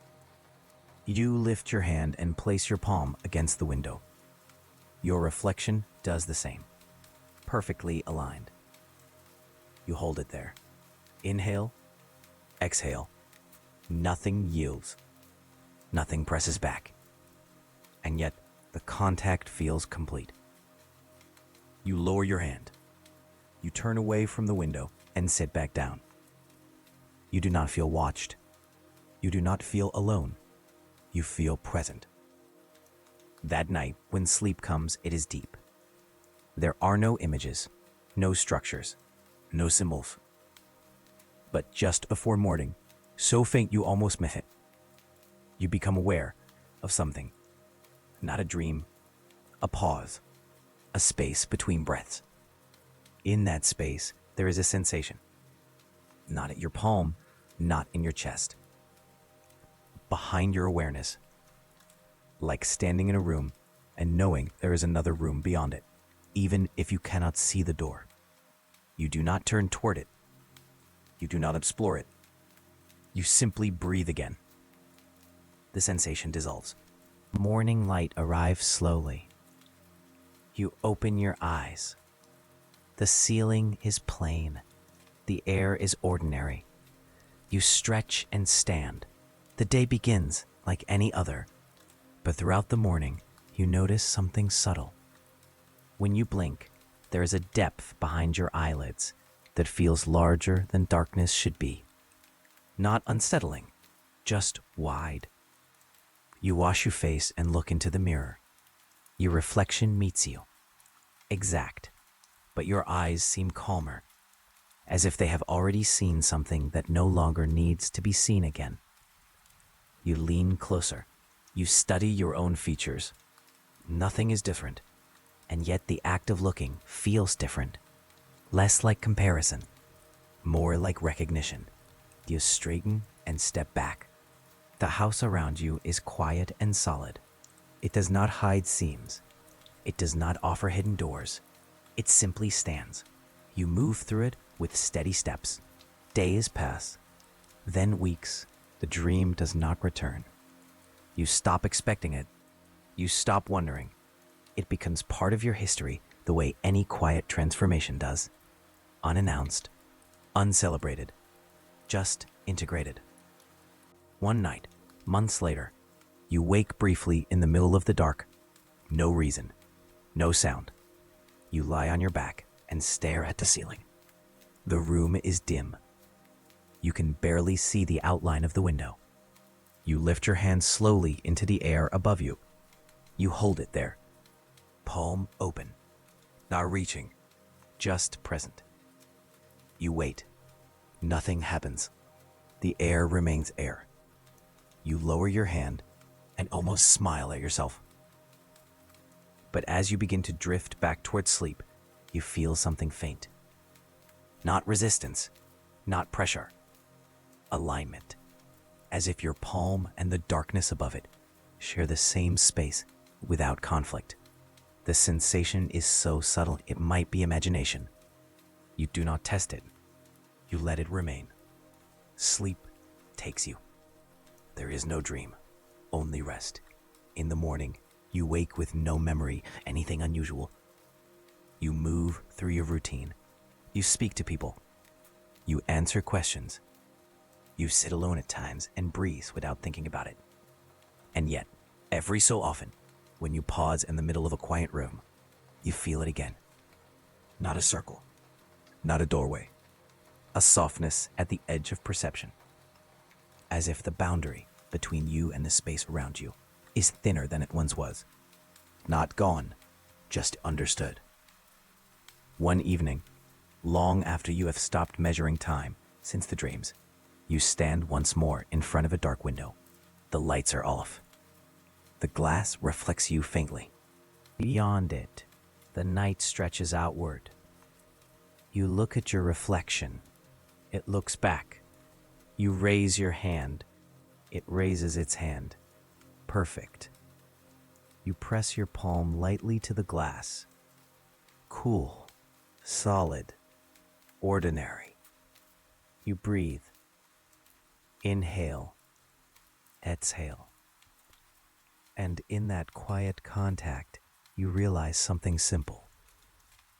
A: You lift your hand and place your palm against the window. Your reflection does the same, perfectly aligned. You hold it there. Inhale, exhale. Nothing yields. Nothing presses back. And yet, the contact feels complete. You lower your hand. You turn away from the window and sit back down. You do not feel watched. You do not feel alone. You feel present. That night, when sleep comes, it is deep. There are no images, no structures, no symbols. But just before morning, so faint you almost miss it, you become aware of something. Not a dream, a pause, a space between breaths. In that space, there is a sensation. Not at your palm, not in your chest. Behind your awareness, like standing in a room and knowing there is another room beyond it, even if you cannot see the door. You do not turn toward it. You do not explore it. You simply breathe again. The sensation dissolves. Morning light arrives slowly. You open your eyes. The ceiling is plain. The air is ordinary. You stretch and stand. The day begins like any other. But throughout the morning, you notice something subtle. When you blink, there is a depth behind your eyelids that feels larger than darkness should be. Not unsettling, just wide. You wash your face and look into the mirror. Your reflection meets you. Exact, but your eyes seem calmer, as if they have already seen something that no longer needs to be seen again. You lean closer. You study your own features. Nothing is different, and yet the act of looking feels different. Less like comparison, more like recognition. You straighten and step back. The house around you is quiet and solid. It does not hide seams. It does not offer hidden doors. It simply stands. You move through it with steady steps. Days pass, then weeks. The dream does not return. You stop expecting it. You stop wondering. It becomes part of your history the way any quiet transformation does. Unannounced, uncelebrated, just integrated. One night, months later, you wake briefly in the middle of the dark. No reason, no sound. You lie on your back and stare at the ceiling. The room is dim. You can barely see the outline of the window. You lift your hand slowly into the air above you. You hold it there, palm open, not reaching, just present. You wait. Nothing happens. The air remains air. You lower your hand and almost smile at yourself. But as you begin to drift back towards sleep, you feel something faint. Not resistance, not pressure. Alignment. As if your palm and the darkness above it share the same space without conflict. The sensation is so subtle it might be imagination. You do not test it. You let it remain. Sleep takes you. There is no dream, only rest. In the morning, you wake with no memory, anything unusual. You move through your routine. You speak to people. You answer questions. You sit alone at times and breathe without thinking about it. And yet, Every so often, when you pause in the middle of a quiet room, you feel it again. Not a circle, not a doorway, a softness at the edge of perception, as if the boundary between you and the space around you is thinner than it once was. Not gone, just understood. One evening, long after you have stopped measuring time since the dreams, you stand once more in front of a dark window. The lights are off. The glass reflects you faintly. Beyond it, the night stretches outward. You look at your reflection. It looks back. You raise your hand. It raises its hand. Perfect. You press your palm lightly to the glass. Cool, solid, ordinary. You breathe. Inhale, exhale. And in that quiet contact, you realize something simple.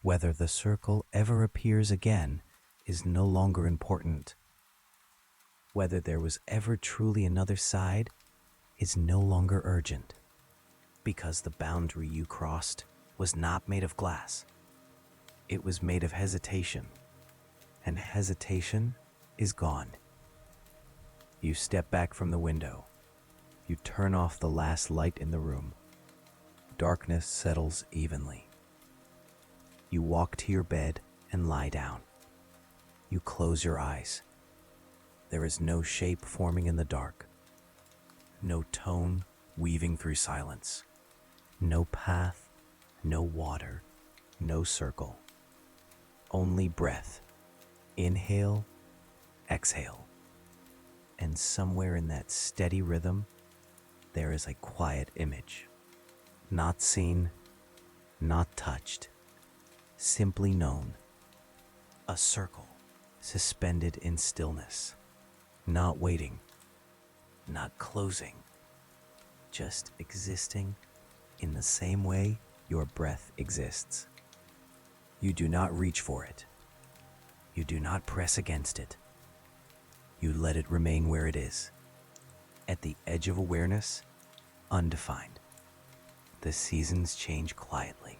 A: Whether the circle ever appears again is no longer important. Whether there was ever truly another side is no longer urgent. Because the boundary you crossed was not made of glass. It was made of hesitation. And hesitation is gone. You step back from the window. You turn off the last light in the room. Darkness settles evenly. You walk to your bed and lie down. You close your eyes. There is no shape forming in the dark. No tone weaving through silence. No path, no water, no circle. Only breath. Inhale, exhale. And somewhere in that steady rhythm, there is a quiet image. Not seen, not touched, simply known. A circle suspended in stillness, not waiting, not closing, just existing in the same way your breath exists. You do not reach for it. You do not press against it. You let it remain where it is, at the edge of awareness, undefined. The seasons change quietly.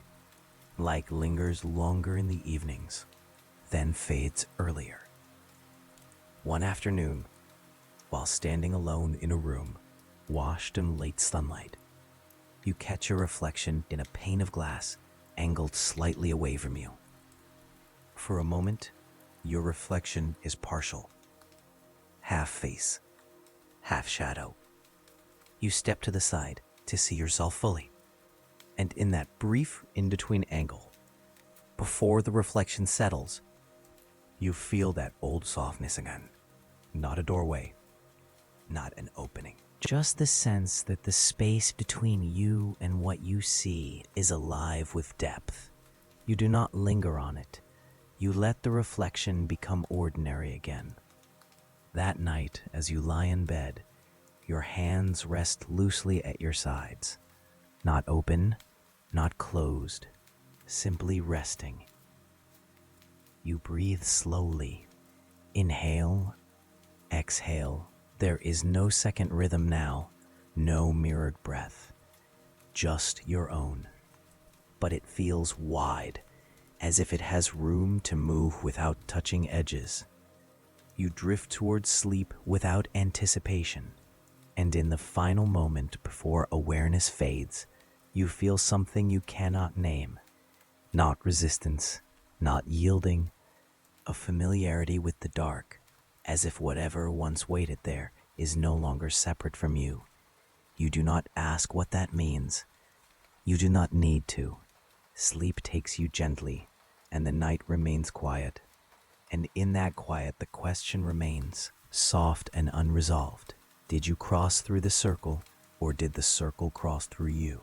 A: Light lingers longer in the evenings, then fades earlier. One afternoon, while standing alone in a room, washed in late sunlight, you catch your reflection in a pane of glass angled slightly away from you. For a moment, your reflection is partial. Half face, half shadow. You step to the side to see yourself fully. And in that brief in-between angle, before the reflection settles, you feel that old softness again. Not a doorway, not an opening. Just the sense that the space between you and what you see is alive with depth. You do not linger on it. You let the reflection become ordinary again. That night, as you lie in bed, your hands rest loosely at your sides. Not open, not closed, simply resting. You breathe slowly. Inhale, exhale. There is no second rhythm now, no mirrored breath, just your own. But it feels wide, as if it has room to move without touching edges. You drift towards sleep without anticipation, and in the final moment before awareness fades, you feel something you cannot name. Not resistance, not yielding, a familiarity with the dark, as if whatever once waited there is no longer separate from you. You do not ask what that means. You do not need to. Sleep takes you gently, and the night remains quiet. And in that quiet, the question remains, soft and unresolved. Did you cross through the circle, or did the circle cross through you?